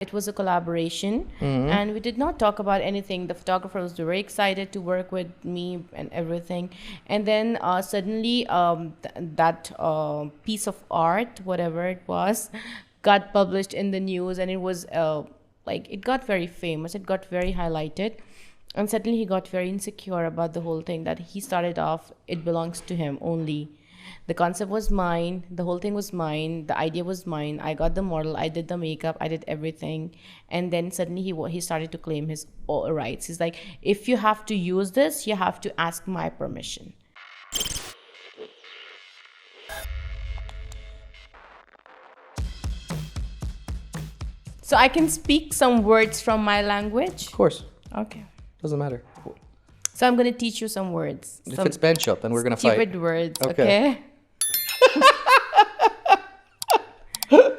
It was a collaboration, and we did not talk about anything. The photographer was very excited to work with me and everything. And then suddenly that piece of art, whatever it was, got published in the news, and it was it got very famous. It got very highlighted. And suddenly he got very insecure about the whole thing, that he started off, it belongs to him only. The concept was mine, the whole thing was mine, the idea was mine. I got the model, I did the makeup, I did everything. And then suddenly he started to claim his rights. He's like, if you have to use this, you have to ask my permission. So I can speak some words from my language? Of course. Okay. Doesn't matter. So I'm going to teach you some words. If it's bench up, then we're going to fight. Stupid words, okay?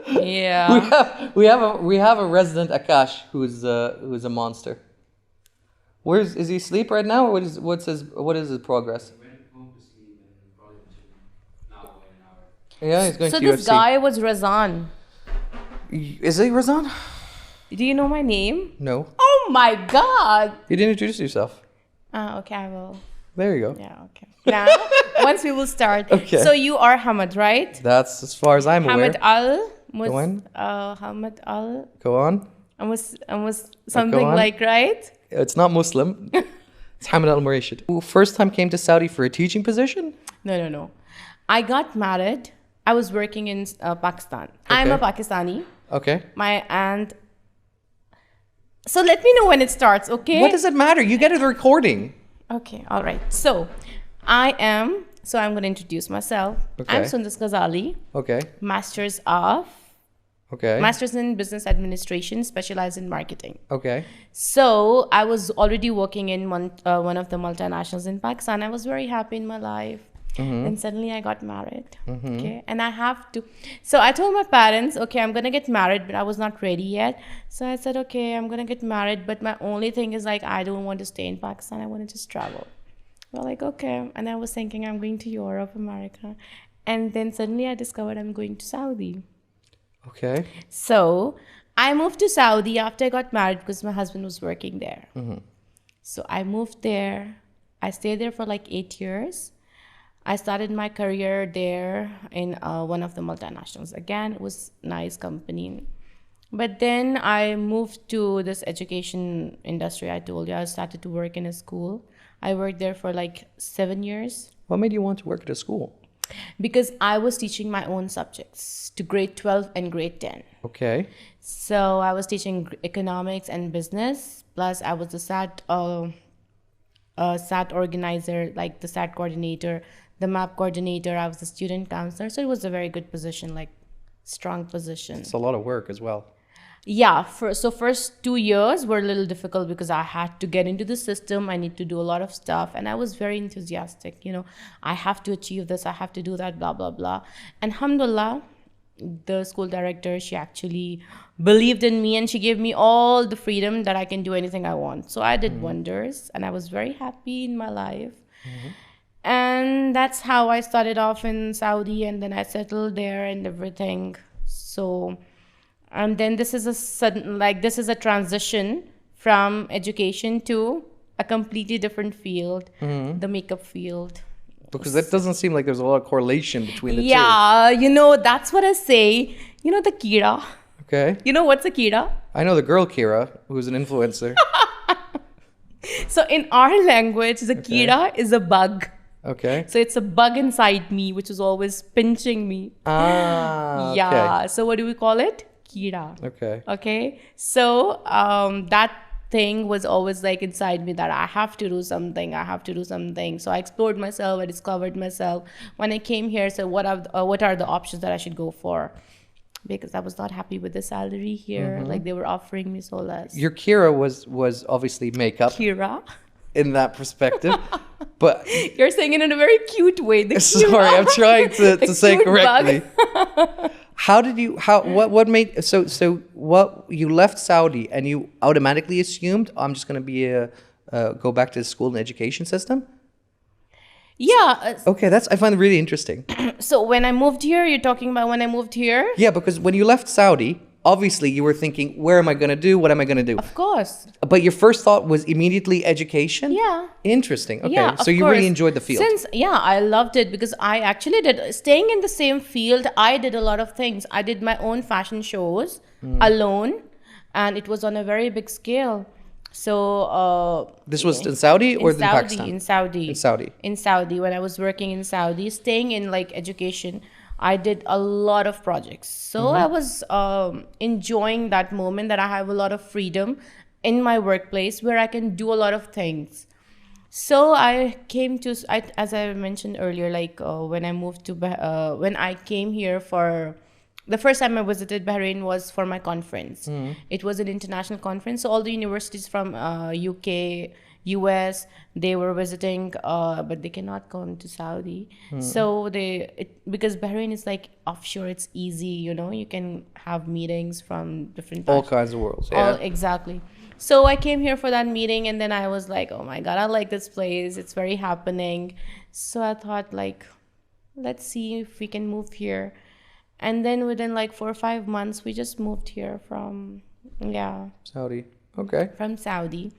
Yeah. We have a resident Akash who's a monster. Is he asleep right now, or what is his progress? He went home to sleep and probably now in an hour. Yeah, he's going So to this UFC. guy was Razan. Is he Razan? Do you know my name? No. Oh my God. You didn't introduce yourself. Okay, I will. There you go. Yeah, okay. Now, once we will start. Okay. So you are Hamad, right? That's as far as I'm aware. Hamad Al. Go on. Hamad Al. Go on. I was something on. like, right? It's not Muslim. It's Hamad Al Murashid. Who first time came to Saudi for a teaching position? No. I got married. I was working in Pakistan. I'm a Pakistani. Okay. My aunt. So let me know when it starts, okay? What does it matter? You get a recording. Okay, all right. So I'm going to introduce myself. Okay. I'm Sundas Ghazali, Okay. Masters in Business Administration, specialized in marketing. Okay. So I was already working in one of the multinationals in Pakistan. I was very happy in my life. And suddenly I got married. Okay. And I have to. So I told my parents, okay, I'm going to get married, but I was not ready yet. So I said, okay, I'm going to get married. But my only thing is like, I don't want to stay in Pakistan. I want to just travel. Well, like, okay. And I was thinking I'm going to Europe, America. And then suddenly I discovered I'm going to Saudi. Okay. So I moved to Saudi after I got married because my husband was working there. So I moved there. I stayed there for like 8 years. I started my career there in one of the multinationals. Again, it was nice company. But then I moved to this education industry. I told you I started to work in a school. I worked there for like 7 years. What made you want to work at a school? Because I was teaching my own subjects to grade 12 and grade 10. Okay. So I was teaching economics and business. Plus I was the SAT organizer, like the SAT coordinator, the MAP coordinator. I was the student counselor. So it was a very good position, like strong position. It's a lot of work as well. Yeah. First 2 years were a little difficult because I had to get into the system. I need to do a lot of stuff. And I was very enthusiastic. I have to achieve this. I have to do that, blah, blah, blah. And alhamdulillah, the school director, she actually believed in me and she gave me all the freedom that I can do anything I want. So I did wonders and I was very happy in my life. And that's how I started off in Saudi, and then I settled there and everything. So, and then this is a transition from education to a completely different field, the makeup field. Because that doesn't seem like there's a lot of correlation between the two. Yeah, that's what I say. The Kira. Okay. What's a Kira? I know the girl Kira, who's an influencer. So in our language, the Kira is a bug. Okay. So it's a bug inside me, which is always pinching me. Ah, yeah. okay. So what do we call it? Kira. Okay. Okay. So that thing was always like inside me that I have to do something. So I explored myself. I discovered myself. When I came here, so what are the options that I should go for? Because I was not happy with the salary here. Like they were offering me so less. Your Kira was obviously makeup. Kira. In that perspective, but you're saying it in a very cute way. Sorry, I'm trying to say correctly. What you left Saudi and you automatically assumed I'm just going to go back to the school and education system? Yeah. Okay, I find it really interesting. So when I moved here, you're talking about when I moved here? Yeah, because when you left Saudi, obviously you were thinking, where am I going to do? What am I going to do? Of course. But your first thought was immediately education? Yeah. Interesting. Okay. Yeah, So of you really course. enjoyed the field. I loved it because I actually did, staying in the same field, I did a lot of things. I did my own fashion shows alone, and it was on a very big scale. So This was in Saudi or in Saudi, Pakistan? in Saudi. In Saudi. In Saudi, when I was working in Saudi, staying in like education, I did a lot of projects. So I was enjoying that moment that I have a lot of freedom in my workplace where I can do a lot of things. So I came to, as I mentioned earlier, like when I moved to, when I came here for, the first time I visited Bahrain was for my conference. It was an international conference. So all the universities from UK, US, they were visiting, but they cannot go into Saudi. So because Bahrain is like offshore, it's easy, you know, you can have meetings from different All kinds of worlds. Yeah. all exactly. So I came here for that meeting, and then I was like, oh my God, I like this place. It's very happening. So I thought, like, let's see if we can move here. And then within like 4 or 5 months, we just moved here from Saudi. Okay. from Saudi.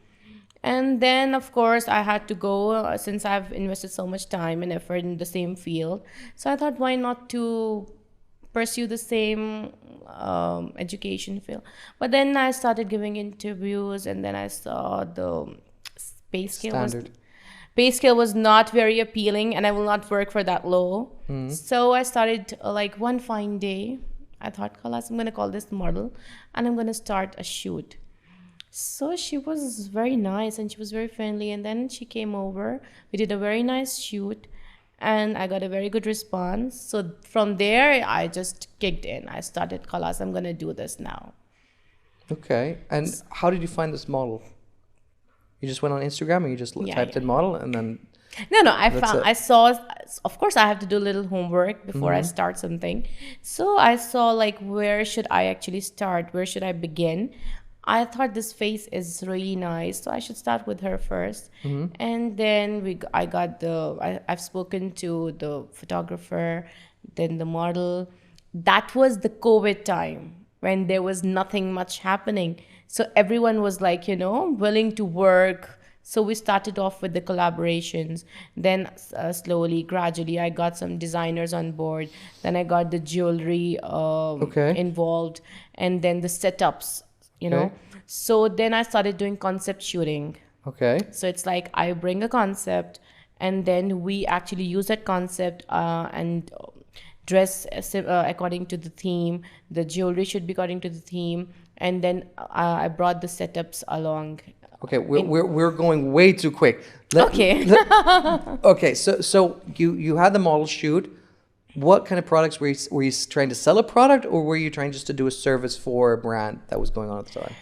And then, of course, I had to go since I've invested so much time and effort in the same field. So I thought, why not to pursue the same education field? But then I started giving interviews, and then I saw the pay scale was not very appealing, and I will not work for that low. So I started like one fine day, I thought, Khalas, I'm going to call this model, and I'm going to start a shoot. So she was very nice and she was very friendly, and then she came over. We did a very nice shoot, and I got a very good response. So from there, I just kicked in. I started, Khalas, I'm going to do this now. Okay. And how did you find this model? You just went on Instagram and you just typed in model and then... No, I saw, of course, I have to do a little homework before I start something. So I saw, like, where should I actually start? Where should I begin? I thought this face is really nice, so I should start with her first. And then I've spoken to the photographer, then the model. That was the COVID time when there was nothing much happening. So everyone was like, you know, willing to work. So we started off with the collaborations. Then slowly, gradually, I got some designers on board. Then I got the jewelry involved, and then the setups, you know. So then I started doing concept shooting. Okay. So it's like I bring a concept, and then we actually use that concept and dress according to the theme. The jewelry should be according to the theme, and then I brought the setups along. Okay, we're going way too quick. Okay, so you had the model shoot. What kind of products were you trying to sell a product, or were you trying just to do a service for a brand that was going on at the time?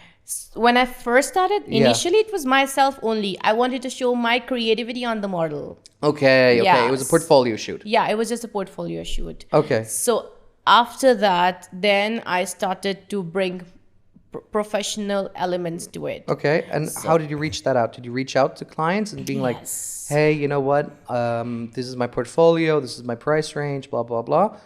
When I first started, initially it was myself only. I wanted to show my creativity on the model. Okay. Yes. It was a portfolio shoot. Yeah, it was just a portfolio shoot. Okay. So after that, then I started to bring professional elements to it. Okay. And how did you reach that out? Did you reach out to clients and being like, hey, you know what? This is my portfolio. This is my price range, blah, blah, blah.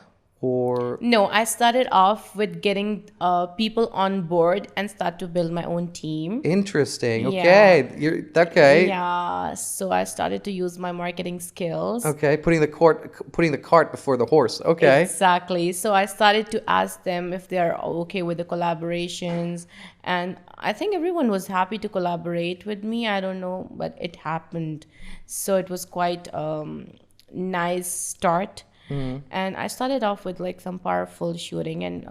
Or no, I started off with getting people on board and start to build my own team. Interesting. Yeah. Okay. Okay. Yeah. So I started to use my marketing skills. Okay. Putting the cart before the horse. Okay. Exactly. So I started to ask them if they're okay with the collaborations, and I think everyone was happy to collaborate with me. I don't know, but it happened. So it was quite nice start. And I started off with like some powerful shooting, and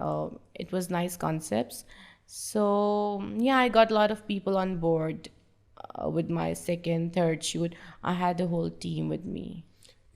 it was nice concepts. So yeah, I got a lot of people on board with my second, third shoot. I had a whole team with me.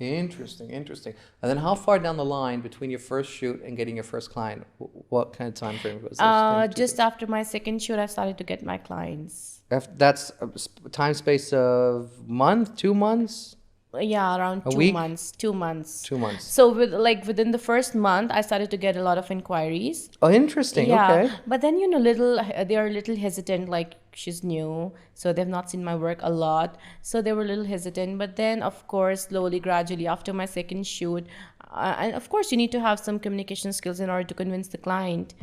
Interesting. And then how far down the line between your first shoot and getting your first client? What kind of time frame was this? Just after my second shoot, I started to get my clients. That's a time space of month, 2 months? Yeah, around A 2 week? months. 2 months. 2 months. So within the first month, I started to get a lot of inquiries. Oh, interesting. Yeah, Okay. but then they are a little hesitant. Like, she's new, so they've not seen my work a lot, so they were a little hesitant. But then, of course, slowly, gradually, after my second shoot, And of course, you need to have some communication skills in order to convince the client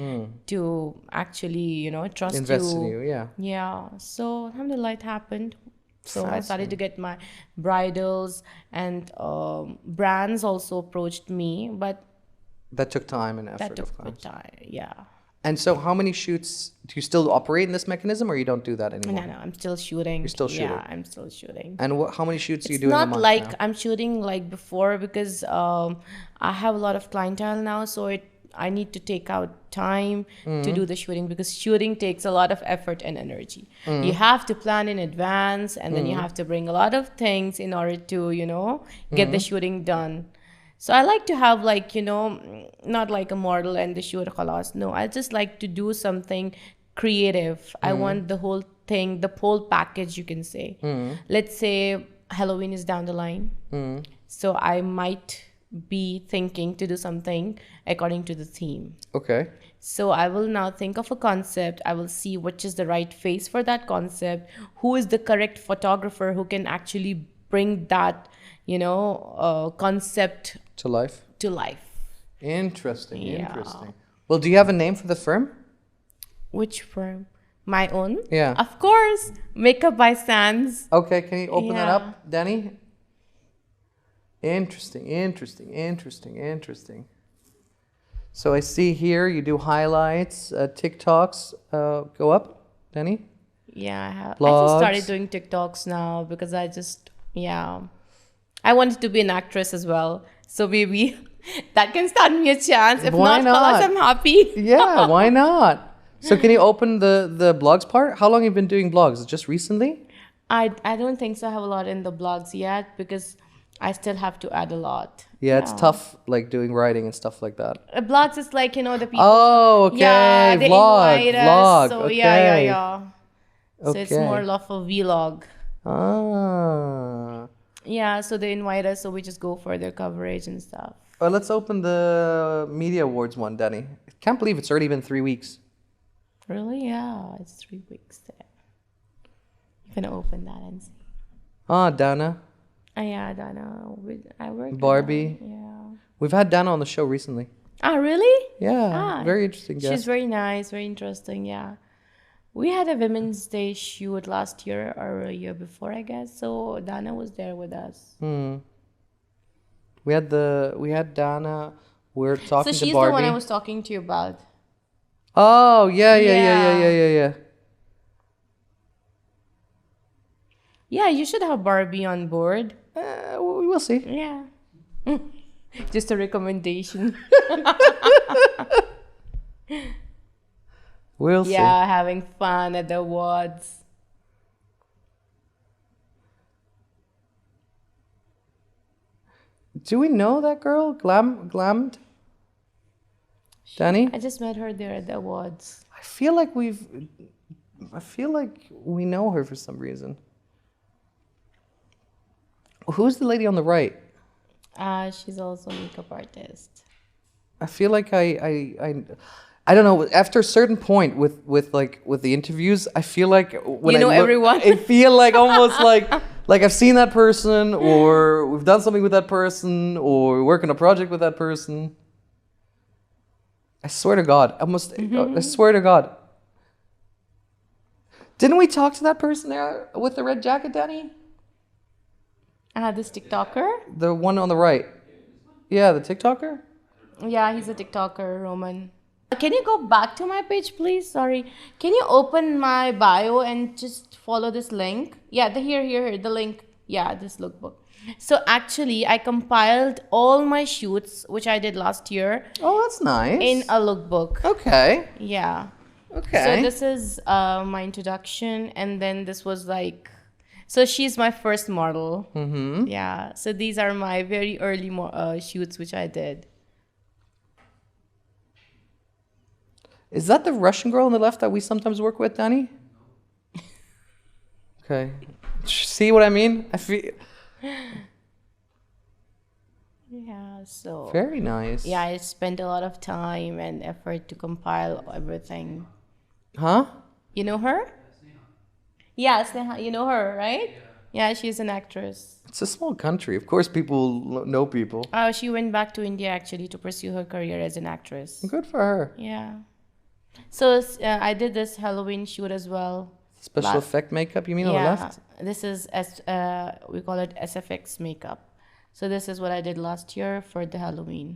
to actually, trust Invest in you. you, yeah. Yeah. So, alhamdulillah, it happened. So I started to get my bridals, and brands also approached me, but That took time and effort, that took of course. time. Yeah. And so how many shoots, do you still operate in this mechanism, or you don't do that anymore? No, I'm still shooting. You're still shooting? Yeah, I'm still shooting. And how many shoots are you It's doing a not month like now? I'm shooting like before, because I have a lot of clientele now, so I need to take out time to do the shooting, because shooting takes a lot of effort and energy. You have to plan in advance, and then you have to bring a lot of things in order to, get the shooting done. So I like to have not like a model and the shoot khalas. No, I just like to do something creative. I want the whole thing, the whole package, you can say. Let's say Halloween is down the line. So I might be thinking to do something according to the theme. Okay. So I will now think of a concept. I will see which is the right face for that concept. Who is the correct photographer who can actually bring that, concept To life? to life. Interesting, Yeah. interesting. Well, do you have a name for the firm? Which firm? My own? Yeah. Of course. Makeup by Sands. Okay, can you open that Yeah. up, Danny? Interesting, interesting, interesting, interesting. So I see here you do highlights, TikToks. Go up, Danny. Yeah, I have. I just Blogs. started doing TikToks now because I wanted to be an actress as well. So maybe that can stand me a chance. If Why not, khalas, not? I'm happy. Yeah, why not? So can you open the blogs part? How long have you been doing blogs? Just recently? I don't think so. I have a lot in the blogs yet because I still have to add a lot. Yeah, it's tough, like doing writing and stuff like that. Blogs is like, the people. Oh, okay. Yeah, they Vlog, invite vlog. us. So Okay. yeah. So it's Okay. more of a vlog. Ah. Yeah, so they invite us, so we just go for their coverage and stuff. Well, let's open the Media Awards one, Danny. I can't believe it's already been 3 weeks. Really? Yeah, it's 3 weeks there. You can open that and see. Ah, Dana. Yeah, Dona. I work with Barbie. her, yeah. We've had Dana on the show recently. Ah, really? Yeah, very interesting guest. She's very nice, very interesting, yeah. We had a Women's Day shoot last year or a year before, I guess. So Dana was there with us. We had Dana. We're talking So to she's Barbie. the one I was talking to you about. Oh, yeah. Yeah, you should have Barbie on board. We will see. Yeah. Just a recommendation. We'll see. Yeah, having fun at the awards. Do we know that girl? Glammed? Danny? I just met her there at the awards. I feel like we know her for some reason. Who's the lady on the right? She's also a makeup artist. I feel like I don't know. After a certain point with the interviews, I feel like when You know everyone. I feel like almost like I've seen that person, or we've done something with that person, or we work on a project with that person. I swear to God, I swear to God. Didn't we talk to that person there with the red jacket, Danny? This TikToker? The one on the right. Yeah, the TikToker? Yeah, he's a TikToker, Roman. Can you go back to my page, please? Sorry. Can you open my bio and just follow this link? Yeah, here, the link. Yeah, this lookbook. So actually, I compiled all my shoots, which I did last year, Oh, that's nice. in a lookbook. Okay. Yeah. Okay. So this is my introduction, and then this was like... So she's my first model. Mm-hmm. Yeah. So these are my very early shoots, which I did. Is that the Russian girl on the left that we sometimes work with, Danny? Okay. See what I mean? I feel Yeah. So... very nice. Yeah, I spent a lot of time and effort to compile everything. Huh? You know her? Yeah, Sneha. You know her, right? Yeah, she's an actress. It's a small country. Of course, people know people. She went back to India actually to pursue her career as an actress. Good for her. Yeah. So I did this Halloween shoot as well. Special effect makeup, you mean, on the Yeah, left? this is we call it SFX makeup. So this is what I did last year for the Halloween.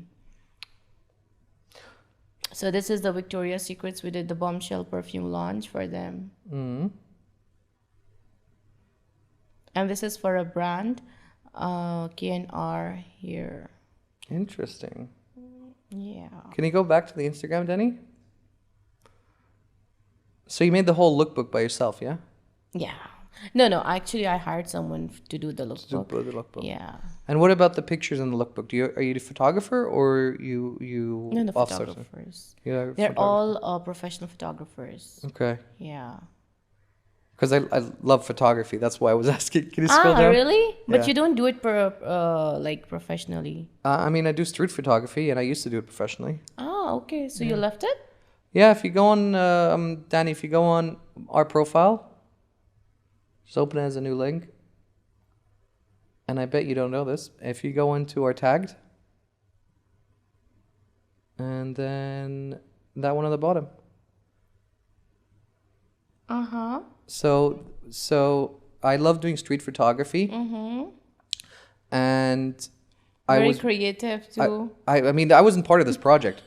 So this is the Victoria's Secrets. We did the bombshell perfume launch for them. And this is for a brand, K&R here. Interesting. Yeah. Can you go back to the Instagram, Denny? So you made the whole lookbook by yourself, yeah? Yeah. No. Actually, I hired someone to do the To lookbook. do the lookbook. Yeah. And what about the pictures in the lookbook? Are you the photographer or you No, the offsource it? photographers. Yeah, They're photographer. all professional photographers. Okay. Yeah. Because I love photography. That's why I was asking. Can you scroll down? Really? But Yeah. you don't do it like professionally. I mean, I do street photography, and I used to do it professionally. Oh, okay. So you left it? Yeah, if you go on, Danny, if you go on our profile, just open it as a new link. And I bet you don't know this. If you go into our tagged, and then that one on the bottom. Uh-huh. So I love doing street photography. And I Very was creative too. I mean, I wasn't part of this project.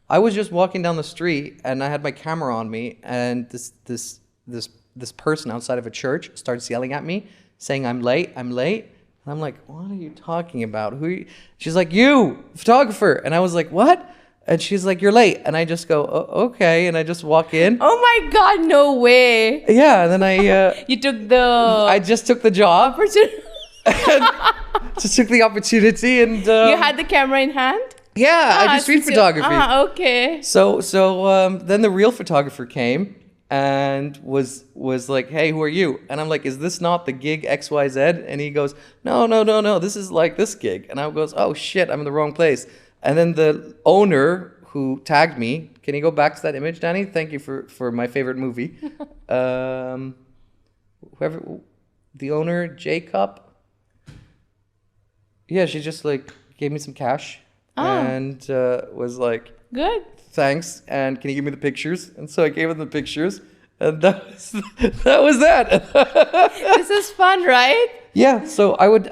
I was just walking down the street and I had my camera on me, and this person outside of a church starts yelling at me, saying I'm late. And I'm like, what are you talking about? Who are you? She's like, you, photographer. And I was like, what? And she's like, you're late. And I just go, okay. And I just walk in. Oh my God, no way. Yeah. And then I You took the I just took the job. opportunity. Just took the opportunity and You had the camera in hand? yeah, I do street since you- photography. Okay. So then the real photographer came and was like, hey, who are you? And I'm like, is this not the gig XYZ? And he goes, no, this is like this gig. And I goes, oh shit, I'm in the wrong place. And then the owner who tagged me, can you go back to that image, Danny? Thank you for my favorite movie. Whoever, the owner, Jacob. Yeah, she just like gave me some cash and was like, Good. thanks, and can you give me the pictures? And so I gave him the pictures, and that was that. This is fun, right? Yeah, so I would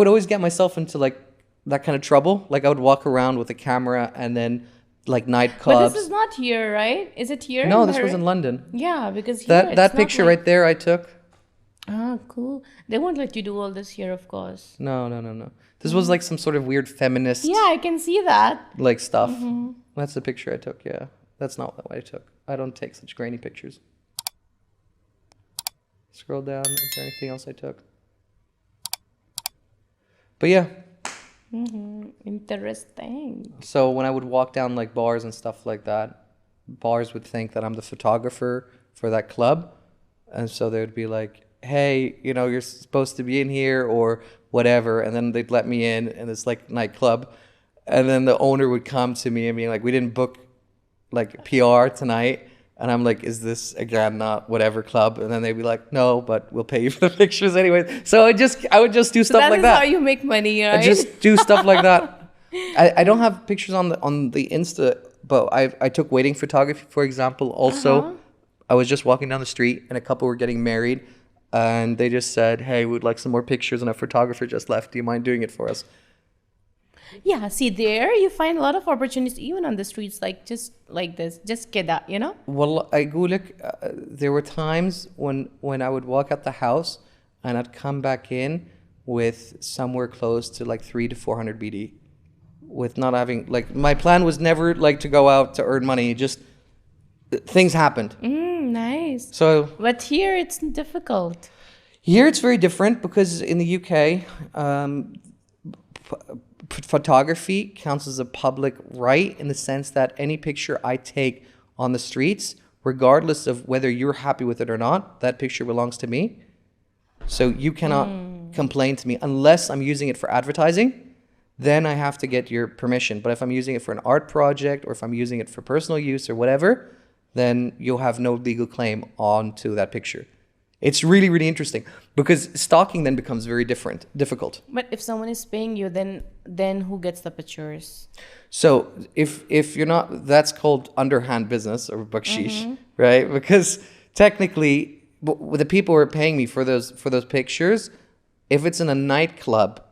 always get myself into like that kind of trouble. Like I would walk around with a camera and then like nightclubs. But this is not here, right? Is it here? No, in this was Bahrain? in London. Yeah, because here That it's that not picture like- right there I took. Ah, cool. They won't let you do all this here, of course. No. This was like some sort of weird feminist Yeah, I can see that. like stuff. That's the picture I took, yeah. That's not what I took. I don't take such grainy pictures. Scroll down. Is there anything else I took? But yeah. Interesting. So when I would walk down like bars and stuff like that, bars would think that I'm the photographer for that club. And so they would be like, hey, you're supposed to be in here or whatever. And then they'd let me in this like nightclub. And then the owner would come to me and be like, we didn't book like PR tonight. And I'm like, is this again not whatever club? And then they'd be like, no, but we'll pay you for the pictures anyway. So I would just do So stuff that like is that. how you make money, right? I just do stuff like that. I don't have pictures on the Insta, but I took wedding photography, for example. Also, I was just walking down the street and a couple were getting married, and they just said, "Hey, we'd like some more pictures," and a photographer just left. Do you mind doing it for us? Yeah, see there you find a lot of opportunities even on the streets, like just like this, just keda, Well, I go look. There were times when I would walk out the house and I'd come back in with somewhere close to like 300 to 400 BD, with not having like my plan was never like to go out to earn money. Just things happened. Nice. So But here it's difficult. here it's very different because in the UK, photography counts as a public right in the sense that any picture I take on the streets, regardless of whether you're happy with it or not, that picture belongs to me. So you cannot complain to me unless I'm using it for advertising. Then I have to get your permission. But if I'm using it for an art project or if I'm using it for personal use or whatever, then you'll have no legal claim onto that picture. It's really, really interesting because stalking then becomes very difficult. But if someone is paying you, then who gets the pictures? So if you're not, that's called underhand business or bakshish, right? Because technically, the people who are paying me for those pictures, if it's in a nightclub,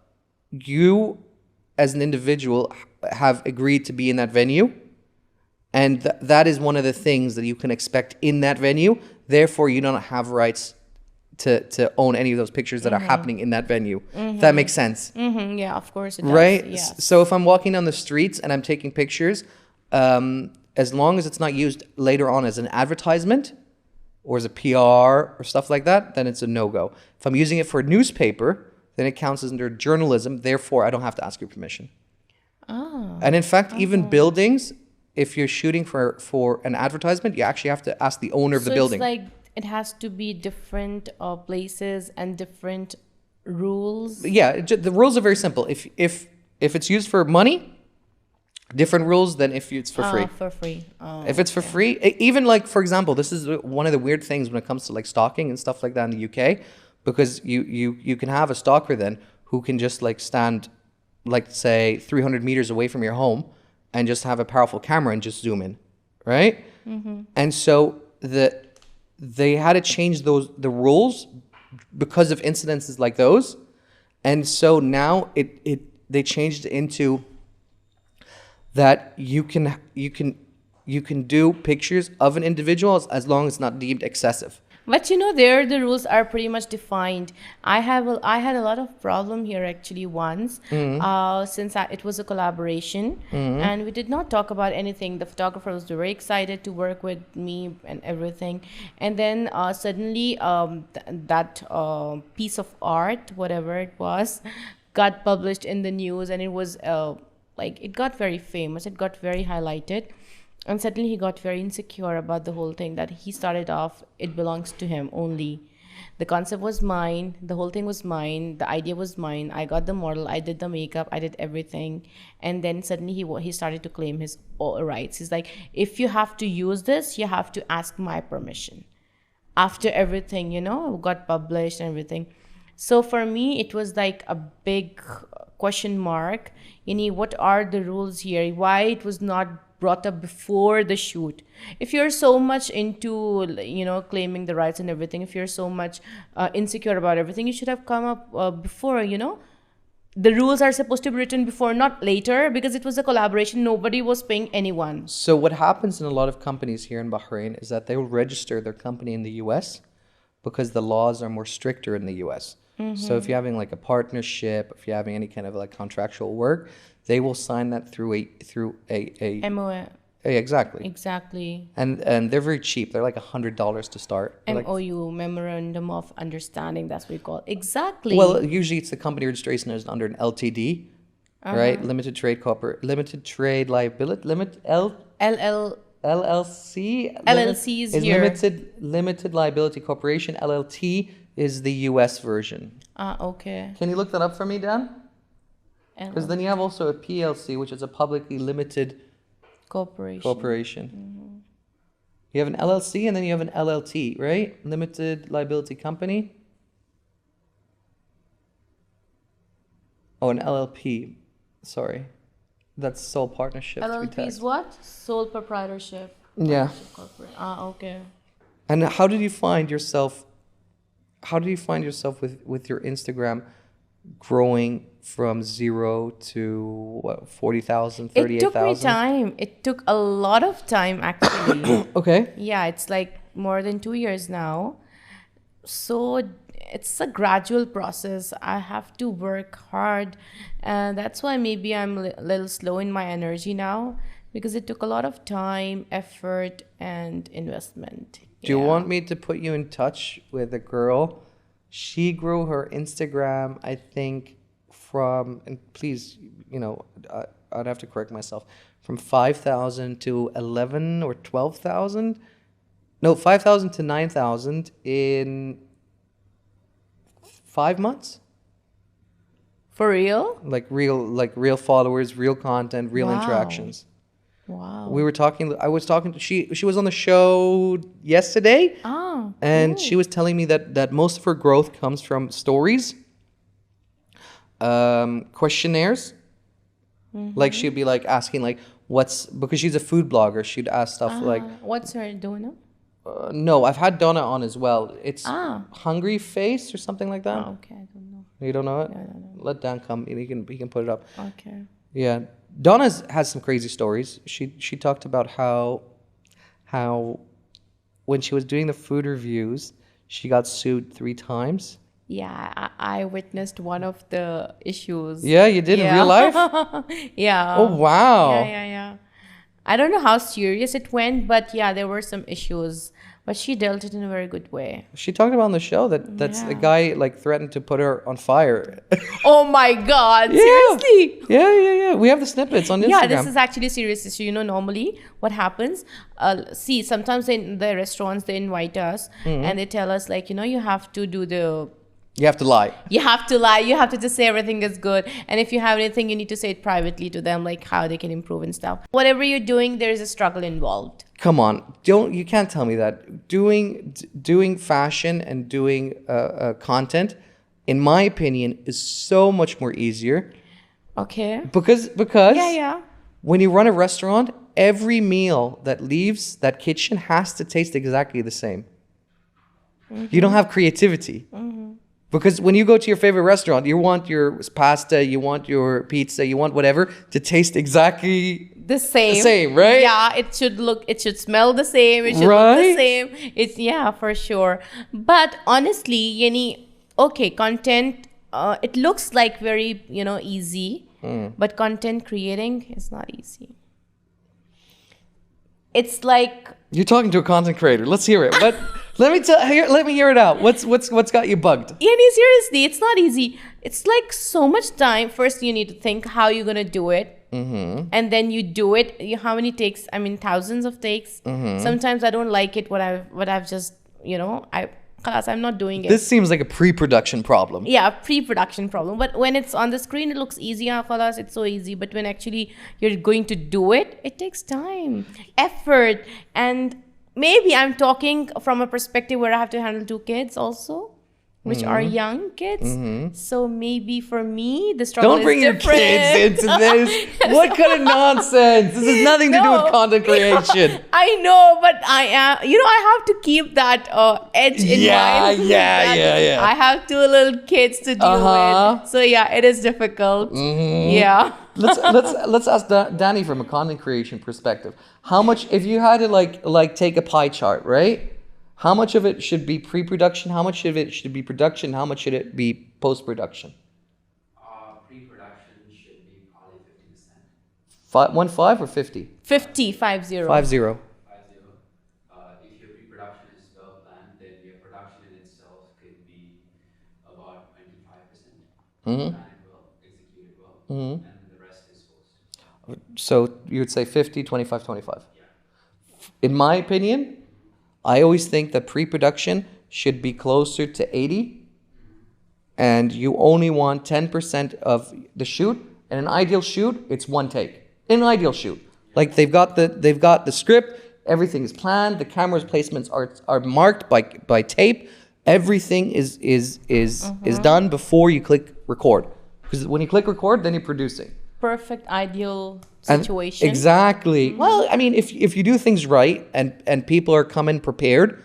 you as an individual have agreed to be in that venue, and that is one of the things that you can expect in that venue. Therefore, you don't have rights to own any of those pictures that are happening in that venue. If that makes sense. Yeah, of course it does. Right? Yes. So if I'm walking down the streets and I'm taking pictures, as long as it's not used later on as an advertisement or as a PR or stuff like that, then it's a no-go. If I'm using it for a newspaper, then it counts as under journalism. Therefore, I don't have to ask your permission. Oh. And in fact, even buildings, if you're shooting for an advertisement, you actually have to ask the owner of the building. It's like it has to be different places and different rules. Yeah, the rules are very simple. If it's used for money, different rules than if it's for free. For free. Oh, If it's for free, even like, for example, this is one of the weird things when it comes to like stalking and stuff like that in the UK, because you can have a stalker then who can just like stand like say 300 meters away from your home and just have a powerful camera and just zoom in, right? And so they had to change the rules because of incidences like those, and so now they changed it into that you can do pictures of an individual as long as it's not deemed excessive. But you know, there the rules are pretty much defined. I had a lot of problem here actually once, since it was a collaboration, and we did not talk about anything. The photographer was very excited to work with me and everything, and then suddenly that piece of art, whatever it was, got published in the news, and it was like it got very famous. It got very highlighted. And suddenly he got very insecure about the whole thing, that he started off, it belongs to him only. The concept was mine. The whole thing was mine. The idea was mine. I got the model. I did the makeup. I did everything. And then suddenly he started to claim his rights. He's like, if you have to use this, you have to ask my permission. After everything, got published and everything. So for me, it was like a big question mark. What are the rules here? Why it was not brought up before the shoot? If you're so much into claiming the rights and everything, if you're so much insecure about everything, you should have come up before. The rules are supposed to be written before, not later, because it was a collaboration. Nobody was paying anyone. So what happens in a lot of companies here in Bahrain is that they will register their company in the US because the laws are more stricter in the US. So if you're having like a partnership, if you're having any kind of like contractual work, they will sign that through a MOA. Exactly. Exactly. And they're very cheap. They're like $100 to start. They're MOU, Memorandum of Understanding. That's what we call it. Exactly. Well, usually it's the company registration is under an LTD, right? Limited trade liability, LLC. LLC is here. Limited liability corporation. LLT is the US version. Okay. Can you look that up for me, Dan? Because then you have also a PLC, which is a publicly limited corporation. You have an LLC and then you have an LLT, right? Limited liability company. Oh, an LLP. Sorry. That's sole partnership. LLP is what? Sole proprietorship. Yeah. Corporate. Okay. And how did you find yourself with your Instagram growing from 0 to what, 40,000, 38,000? It took me time. It took a lot of time actually. Okay. Yeah, it's like more than 2 years now. So it's a gradual process. I have to work hard. And that's why maybe I'm a little slow in my energy now, because it took a lot of time, effort, and investment. Do you want me to put you in touch with a girl? She grew her Instagram, I think, from, and please, I'd have to correct myself, from 5,000 to 11 or 12,000. No, 5,000 to 9,000 in 5 months. For real? Like real followers, real content, real interactions. Wow. I was talking to, she was on the show yesterday. Oh. And she was telling me that most of her growth comes from stories, questionnaires. Like she'd be like asking like because she's a food blogger, she'd ask stuff like, What's her Dona? no, I've had Donna on as well. It's Ah. Hungry Face or something like that. Oh, okay, I don't know. You don't know it? No. Let Dan come. He can put it up. Okay. Yeah, Donna's has some crazy stories. She talked about how when she was doing the food reviews, she got sued 3 times. Yeah, I witnessed one of the issues. Yeah, you did in real life? Yeah. Oh, wow. Yeah. I don't know how serious it went, but yeah, there were some issues. But she dealt it in a very good way. She talked about on the show that's a guy like threatened to put her on fire. Oh my God! Yeah. Seriously? Yeah. We have the snippets on Instagram. Yeah, this is actually a serious issue. You know, normally what happens, see, sometimes in the restaurants, they invite us and they tell us like, you have to do You have to lie. you have to lie. You have to just say everything is good. And if you have anything, you need to say it privately to them, like how they can improve and stuff. Whatever you're doing, there is a struggle involved. Come on, you can't tell me that. Doing fashion and doing content, in my opinion, is so much more easier. Okay. Because Yeah. when you run a restaurant, every meal that leaves that kitchen has to taste exactly the same. You don't have creativity. Because when you go to your favorite restaurant, you want your pasta, you want your pizza, you want whatever to taste exactly The same. same, right? Yeah, it should smell the same. It should look Right? the same. It's, yeah, for sure. But honestly, okay, content, it looks like very, easy, but content creating is not easy. It's like, You're talking to a content creator. Let's hear it. But let me hear it out. What's got you bugged? seriously, it's not easy. It's like so much time. First, you need to think how you're gonna do it, and then you do it. How many takes? I mean, thousands of takes. Sometimes I don't like it. What I've just, I'm not doing it. This seems like a pre-production problem. Yeah, pre-production problem. But when it's on the screen, it looks easy. Khalas, it's so easy. But when actually you're going to do it, it takes time, effort, and maybe I'm talking from a perspective where I have to handle 2 kids also, which are young kids. So maybe for me, the struggle Don't bring is your different. kids into this. What kind of nonsense? This has nothing to do with No. content creation. I know, but I am. I have to keep that edge in mind. Yeah. I have 2 little kids to deal with, so yeah, it is difficult. Yeah. Let's ask Danny from a content creation perspective. How much, if you had to like take a pie chart, right? How much of it should be pre-production? How much of it should be production? How much should it be post-production? Pre-production should be probably 50%. 5 or 50? 50, 50. 50. 50. If your pre-production is well planned, then your production in itself could be about 25%. Plan it well, execute it well, and the rest is post. So you would say 50, 25, 25. Yeah. In my opinion, I always think that pre-production should be closer to 80, and you only want 10% of the shoot. In an ideal shoot, it's 1 take. In an ideal shoot, like they've got the script, everything is planned, the camera's placements are marked by tape. Everything is done before you click record. Because when you click record, then you're producing. Perfect, ideal And- situation. Exactly. Well, I mean, if you do things right and people are coming prepared,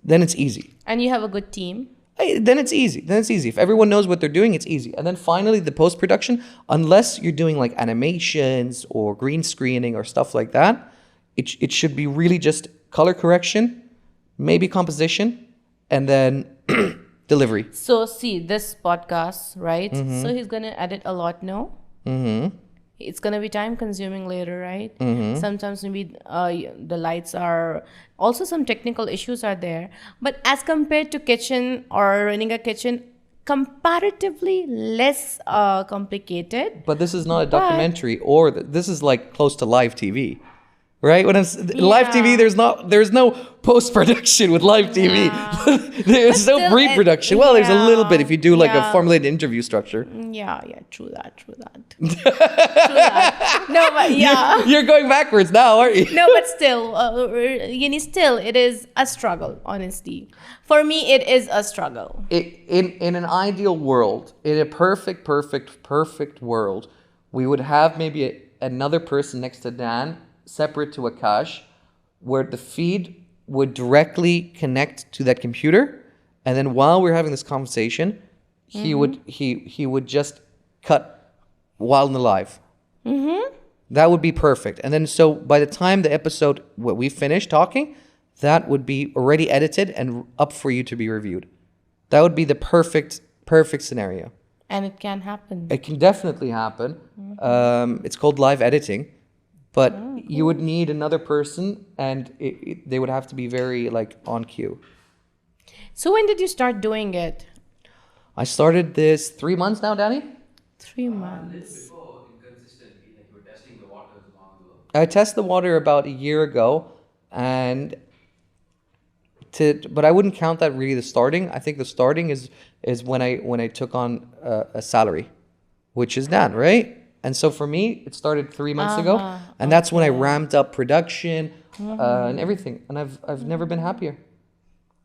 then it's easy. And you have a good team. Then it's easy. If everyone knows what they're doing, it's easy. And then finally, the post-production, unless you're doing like animations or green screening or stuff like that, it should be really just color correction, maybe composition, and then delivery. So see this podcast, right? So he's gonna edit a lot now. It's gonna be time consuming later, right? Sometimes maybe the lights are also, some technical issues are there, but as compared to kitchen or running a kitchen, comparatively less complicated. But this is not a documentary, or this is like close to live TV. Right? When live TV, there's no post-production with live TV. There's no still, pre-production. Well, there's a little bit if you do like a yeah. formulated interview structure. Yeah, true that. True that. No, but yeah. You're going backwards now, aren't you? No, but still, still, it is a struggle, honestly. For me, it is a struggle. In an ideal world, in a perfect world, we would have maybe another person next to Dan, separate to Akash, where the feed would directly connect to that computer, and then while we're having this conversation, he would just cut while in the live. That would be perfect. And then so by the time the episode we finish talking, that would be already edited and up for you to be reviewed. That would be the perfect scenario. And it can happen. It can definitely happen. It's called live editing. But you would need another person, and they would have to be very like on cue. So when did you start doing it? I started this 3 months now, Danny. 3 months. Before, inconsistently, like you were testing the waters long ago. I tested the water about a year ago, but I wouldn't count that really the starting. I think the starting is when I took on a salary, which is Dan, right? And so for me, it started 3 months ago, and that's when I ramped up production and everything, and I've never been happier.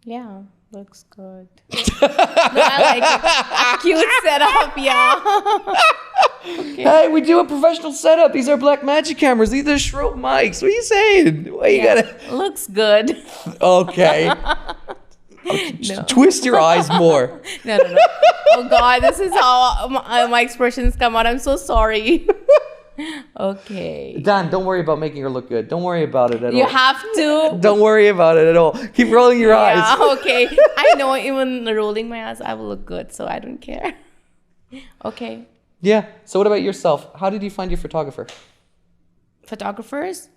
Yeah, looks good. No, I like it. A cute setup, yeah. Okay. Hey, we do a professional setup. These are Black Magic cameras. These are Shrove mics. What are you saying? Why you gotta? Looks good. Okay. Twist your eyes more. No. Oh God, this is how my expressions come out. I'm so sorry. Okay. Dan, don't worry about making her look good. Don't worry about it at all. You have to. Don't worry about it at all. Keep rolling your eyes. Yeah, okay. I know even rolling my eyes, I will look good, so I don't care. Okay. Yeah. So what about yourself? How did you find your photographer? Photographers?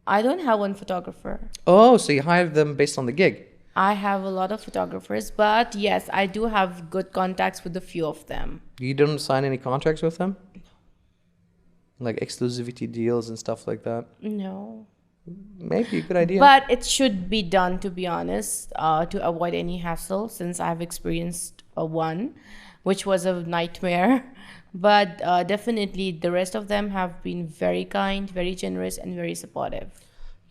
I don't have one photographer. Oh, so you hired them based on the gig. I have a lot of photographers, but yes, I do have good contacts with a few of them. You didn't sign any contracts with them? Like exclusivity deals and stuff like that? No. Maybe a good idea. But it should be done, to be honest, to avoid any hassle, since I've experienced one, which was a nightmare. But definitely the rest of them have been very kind, very generous, and very supportive.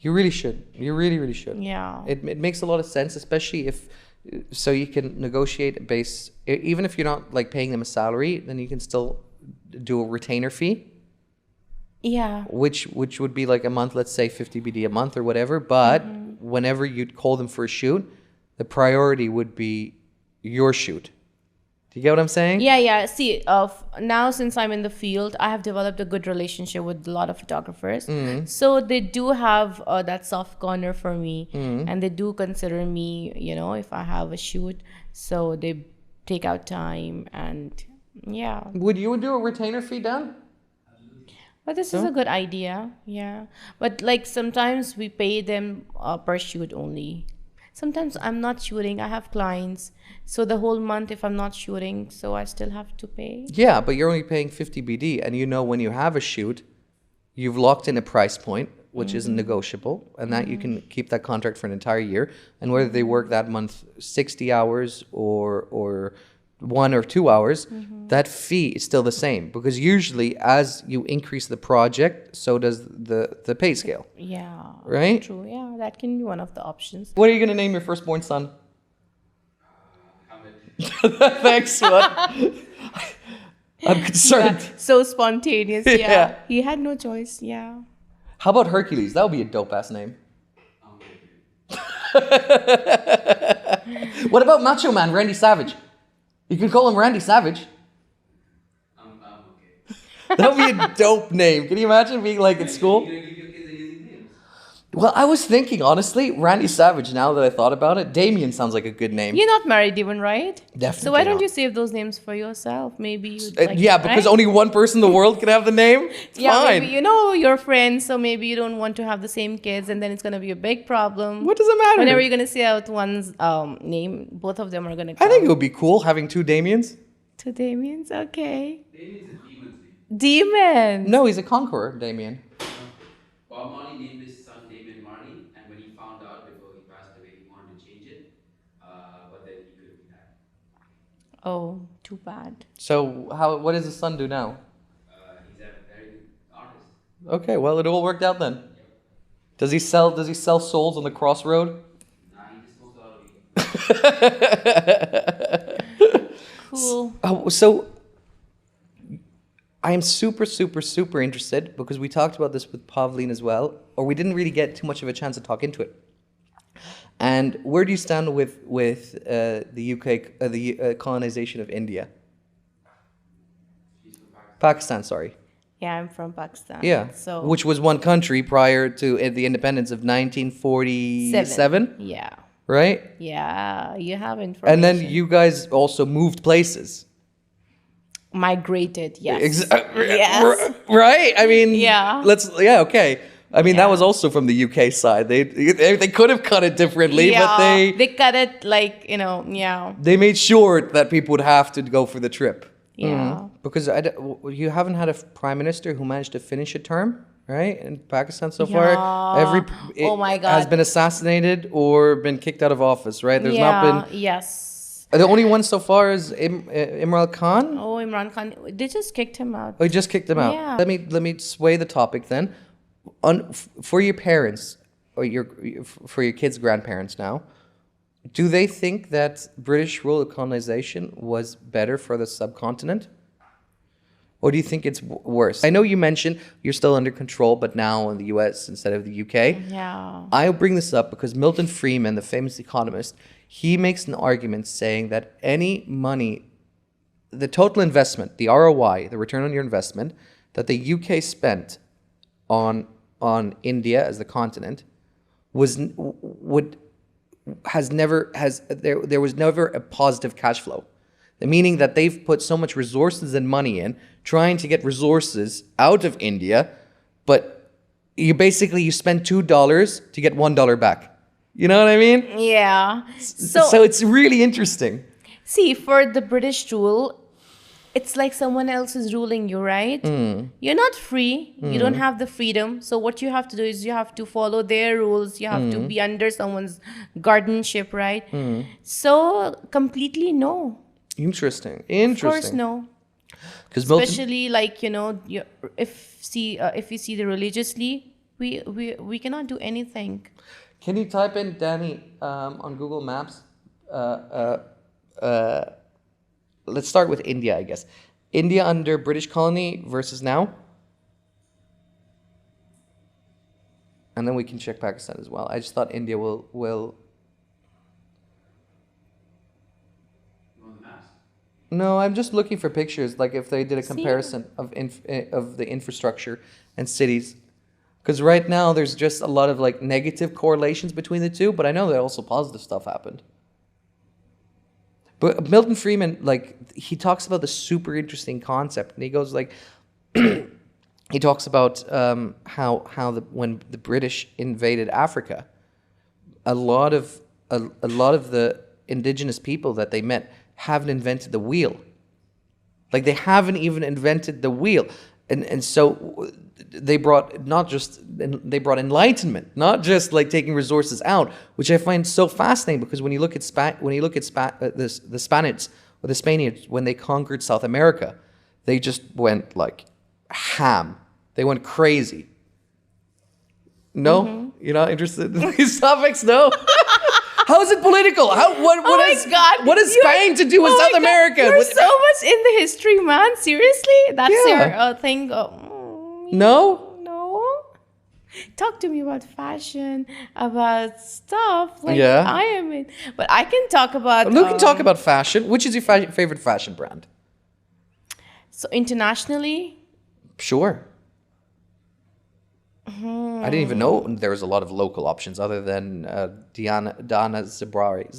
You really should. You really, really should. Yeah. It makes a lot of sense, especially if, so you can negotiate a base, even if you're not like paying them a salary, then you can still do a retainer fee. Yeah. Which would be like a month, let's say 50 BD a month or whatever. But whenever you'd call them for a shoot, the priority would be your shoot. Do you get what I'm saying? Yeah. See, now since I'm in the field, I have developed a good relationship with a lot of photographers. So they do have that soft corner for me, and they do consider me, if I have a shoot. So they take out time, and yeah. Would you do a retainer fee, Dan? But this is a good idea, yeah. But like sometimes we pay them per shoot only. Sometimes I'm not shooting. I have clients. So the whole month, if I'm not shooting, so I still have to pay. Yeah, but you're only paying 50 BD. And when you have a shoot, you've locked in a price point, which isn't negotiable. And that you can keep that contract for an entire year. And whether they work that month 60 hours or 1 or 2 hours, that fee is still the same. Because usually as you increase the project, so does the pay scale. Yeah. Right? True. Yeah, that can be one of the options. What are you going to name your firstborn son? Hamid. Thanks, what? I'm concerned. Yeah, so spontaneous. Yeah. Yeah. He had no choice. Yeah. How about Hercules? That would be a dope-ass name. I'm okay. What about Macho Man, Randy Savage? You can call him Randy Savage. I'm okay. That would be a dope name. Can you imagine being like at school? You're gonna give your kids any names? Well, I was thinking, honestly, Randy Savage, now that I thought about it, Damien sounds like a good name. You're not married even, right? Definitely So why don't not. you save those names for yourself? Maybe you'd Yeah, because right? only one person in the world can have the name. It's fine. Maybe you're friends, so maybe you don't want to have the same kids, and then it's gonna be a big problem. What does it matter? Whenever you're gonna say out one's name, both of them are gonna come. I think it would be cool having 2 Damiens. To Damien's, okay. Damien's a demon's name. Demon. No, he's a conqueror, Damien. Bob Marley named Oh, too bad. So what does the son do now? He's a very good artist. Okay, well, it all worked out then. Yep. Does he sell souls on the crossroad? Nah, he just smokes a lot of weed. Cool. So I am super, super, super interested because we talked about this with Pavleen as well, or we didn't really get too much of a chance to talk into it. And where do you stand with the UK, the colonization of India? He's from Pakistan. Pakistan, sorry. Yeah, I'm from Pakistan. Yeah. So Which was one country prior to the independence of 1947, Yeah. right? Yeah. You have information. And then you guys also moved places. migrated. Yes. Yes. Right? I mean, Yeah. okay. I mean, that was also from the UK side. They could have cut it differently, but they cut it like, yeah. they made sure that people would have to go for the trip. Yeah. Because you haven't had a prime minister who managed to finish a term, right? In Pakistan so far, Oh my God. has been assassinated or been kicked out of office, right? There's not been. Yes. The only one so far is Imran Khan. Oh, Imran Khan. They just kicked him out. Oh, you just kicked him out. Yeah. Let me sway the topic then. For your parents or for your kids' grandparents now, do they think that British rule of colonization was better for the subcontinent? Or do you think it's worse? I know you mentioned you're still under control, but now in the US instead of the UK. Yeah. I'll bring this up because Milton Friedman, the famous economist, he makes an argument saying that any money, the total investment, the ROI, the return on your investment, that the UK spent on India as the continent there was never a positive cash flow. Meaning that they've put so much resources and money in trying to get resources out of India, but you spend $2 to get $1 back. You know what I mean? Yeah. So it's really interesting. See, for the British rule, it's like someone else is ruling you, right? You're not free. You don't have the freedom. So what you have to do is you have to follow their rules. You have to be under someone's guardianship, right? So completely no. Interesting. Of course, no. Because Especially like, if you see the religiously, we cannot do anything. Can you type in Danny on Google Maps? Let's start with India, I guess. India under British colony versus now. And then we can check Pakistan as well. I just thought India will. You want the maps? No, I'm just looking for pictures, like if they did a comparison of the infrastructure and cities. Because right now there's just a lot of like negative correlations between the two, but I know that also positive stuff happened. But Milton Friedman, like, he talks about the super interesting concept, and he goes like, he talks about when the British invaded Africa, a lot of the indigenous people that they met haven't invented the wheel. Like, they haven't even invented the wheel, and so they brought enlightenment, not just like taking resources out, which I find so fascinating because when you look at the Spaniards or the Spaniards when they conquered South America, they just went like ham. They went crazy. No, you're not interested in these topics, no. How is it political? What is Spain to do with South America? You're so much in the history, man. Seriously, that's your thing. No? Talk to me about fashion, about stuff. Like, Yeah. I am in. But I can talk about... We can talk about fashion. Which is your favorite fashion brand? So internationally... Sure. I didn't even know there was a lot of local options other than Dona Zabari.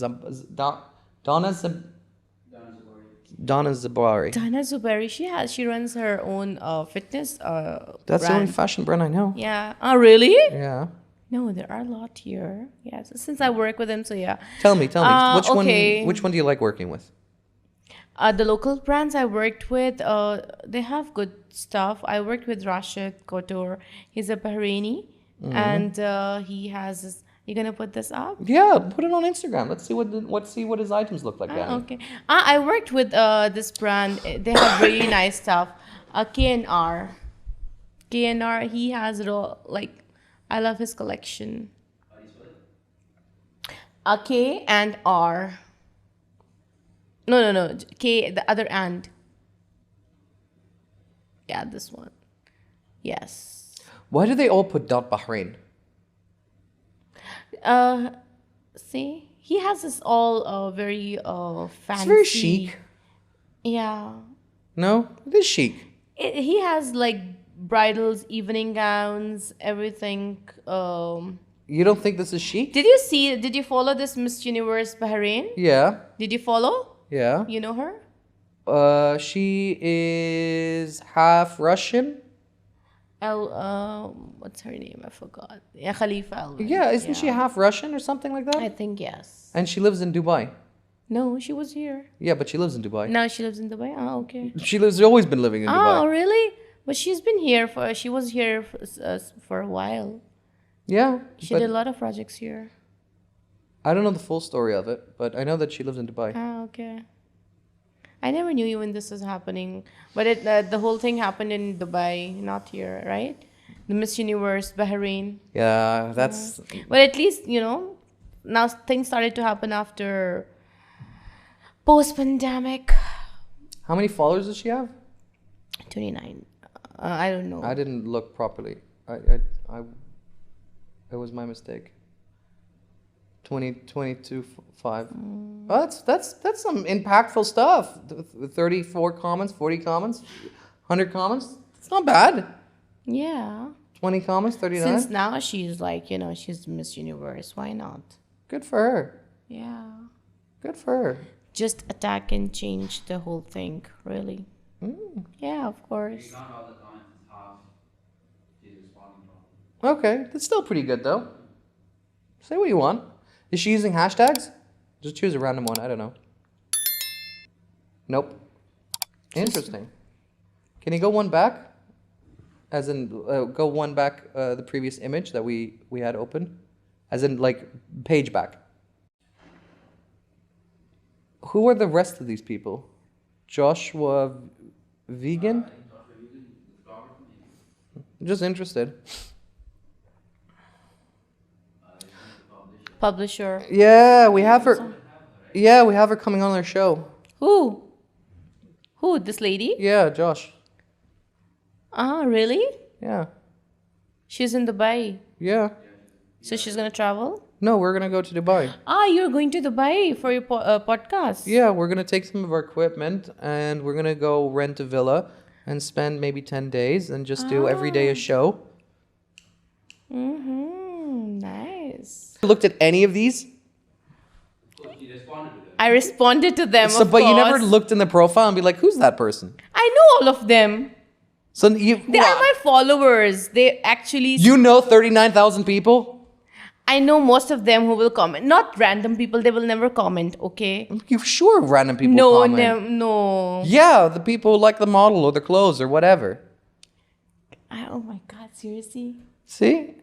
Dona Zabari. Dana Zuberi, she runs her own fitness That's the only brand. fashion brand I know. Yeah. Oh, really? Yeah. No, there are a lot here. Yeah, so since I work with them, so yeah. Tell me, okay. which one do you like working with? The local brands I worked with, they have good stuff. I worked with Rashid Kotor. He's a Bahraini, and he has You gonna put this up? Yeah, put it on Instagram. Let's see what his items look like, Danny. Okay. I worked with this brand. They have really nice stuff. K&R. K&R, he has it all. Like, I love his collection. How do you spell it? K and R. No. K, the other and. Yeah, this one. Yes. Why do they all put .Bahrain? See, he has this all very fancy. It's very chic. Yeah. No, it is chic. He has like bridals, evening gowns, everything. You don't think this is chic? Did you follow this Miss Universe Bahrain? Yeah, Did you follow? yeah. You know her? She is half Russian. What's her name? I forgot. Yeah, Khalifa Alvin. Yeah, isn't she half Russian or something like that? I think yes. And she lives in Dubai. No, she was here. Yeah, but she lives in Dubai. Now she lives in Dubai. Oh, okay. She's always been living in Oh, Dubai. really? But she was here for a while. Yeah, She but did a lot of projects here. I don't know the full story of it, but I know that she lives in Dubai. Oh, okay. I never knew when this was happening, but the whole thing happened in Dubai, not here, right? The Miss Universe Bahrain. Yeah, that's But at least now things started to happen after post-pandemic. how many followers does she have? 29. I don't know. I didn't look properly. It was my mistake. 22, 5. Oh, that's some impactful stuff. 34 comments, 40 comments, 100 comments. It's not bad. Yeah. 20 comments, 39. Since now she's like, she's Miss Universe. Why not? Good for her. Yeah. Good for her. Just attack and change the whole thing, really. Yeah, of course. Not all the comments, it's half she's responding from. Okay, that's still pretty good though. Say what you want. Is she using hashtags? Just choose a random one. I don't know. Nope. Interesting. Can you go one back? As in, go one back the previous image that we had open? As in, like, page back. Who are the rest of these people? Joshua Vegan? Just interested. Publisher. Yeah, we have her. Yeah, we have her coming on our show. Who? Who? This lady? Yeah, Josh. Really? Yeah. She's in Dubai. Yeah. So she's gonna travel? No, we're gonna go to Dubai. You're going to Dubai for your podcast? Yeah, we're gonna take some of our equipment and we're gonna go rent a villa and spend maybe 10 days and just do every day a show. Nice. Looked at any of these? You responded to them. I responded to them. So, of but you never course. looked in the profile and be like, who's that person? I know all of them. So you They are my followers. They actually. you know 39,000 people? I know most of them who will comment. Not random people. They will never comment. Okay. You sure random people No, comment? no. Yeah, the people who like the model or the clothes or whatever. Oh my God! Seriously. See?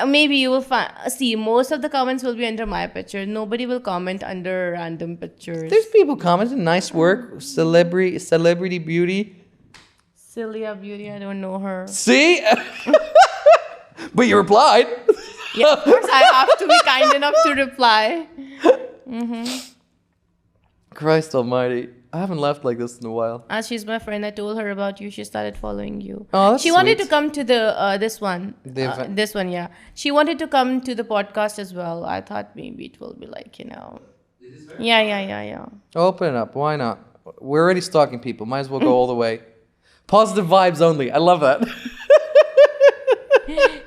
Maybe you will find. See, most of the comments will be under my picture. Nobody will comment under random pictures. There's people commenting, nice work, celebrity beauty. Celia Beauty. I don't know her. See? But you replied. Yeah, of course I have to be kind enough to reply. Christ almighty. I haven't laughed like this in a while. As she's my friend, I told her about you. She started following you. Oh, that's she wanted sweet. to come to the this one. The event. This one, yeah. She wanted to come to the podcast as well. I thought maybe it will be like, Yeah. Open it up. Why not? We're already stalking people. Might as well go all the way. Positive vibes only. I love that.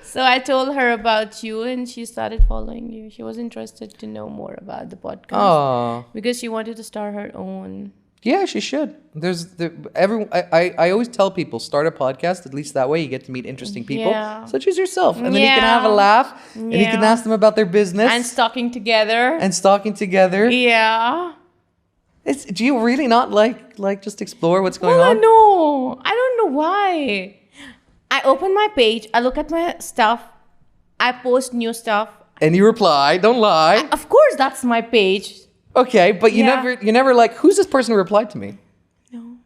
So I told her about you and she started following you. She was interested to know more about the podcast. Oh. Because she wanted to start her own. Yeah, she should. I always tell people, start a podcast. At least that way you get to meet interesting people, Yeah. such as yourself. And then you can Yeah. have a laugh and you can Yeah. ask them about their business. And stalking together. And stalking together. Yeah. Do you really not like just explore what's going on? No. I don't know why. I open my page. I look at my stuff. I post new stuff. And you reply, don't lie. Of course, that's my page. Okay, but you Yeah. never like, who's this person who replied to me? No.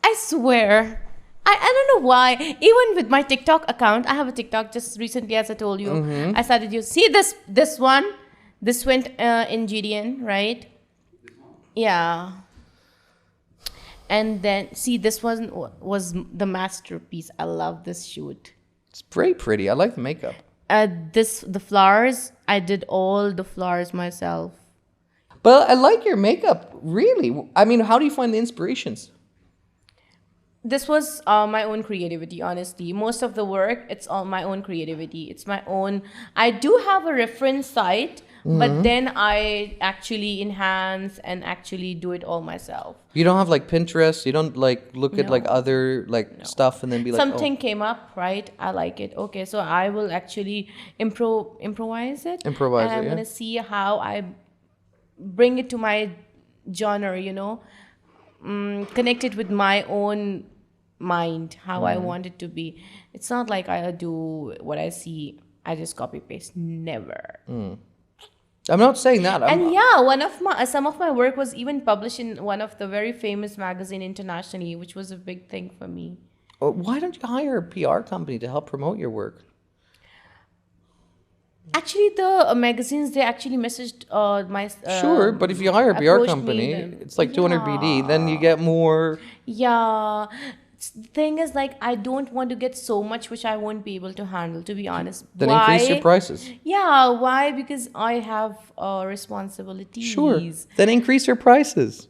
I swear. I don't know why. Even with my TikTok account, I have a TikTok just recently, as I told you. I started you see this one. This went in GDN, right? Yeah. And then see this one was the masterpiece. I love this shoot. It's very pretty. I like the makeup. The flowers, I did all the flowers myself. But I like your makeup, really. I mean, how do you find the inspirations? This was my own creativity, honestly. Most of the work, it's all my own creativity. It's my own. I do have a reference site, but then I actually enhance and actually do it all myself. You don't have like Pinterest. You don't like look at No. like other like stuff and then be like, Something came up, right? I like it. Okay, so I will actually improvise it. Improvise and it, I'm yeah. gonna see how I bring it to my genre. Connect it with my own mind, how I want it to be. It's not like I do what I see, I just copy paste. Never. I'm not saying that. And yeah, some of my work was even published in one of the very famous magazine internationally, which was a big thing for me. Why don't you hire a PR company to help promote your work? Actually, the magazines, they actually messaged my Sure, but if you hire a PR approached me company, then. it's like 200 BD, then you get more. Yeah. The thing is, like, I don't want to get so much which I won't be able to handle, to be honest. Then increase your prices. Yeah, why? Because I have responsibilities. Sure. Then increase your prices.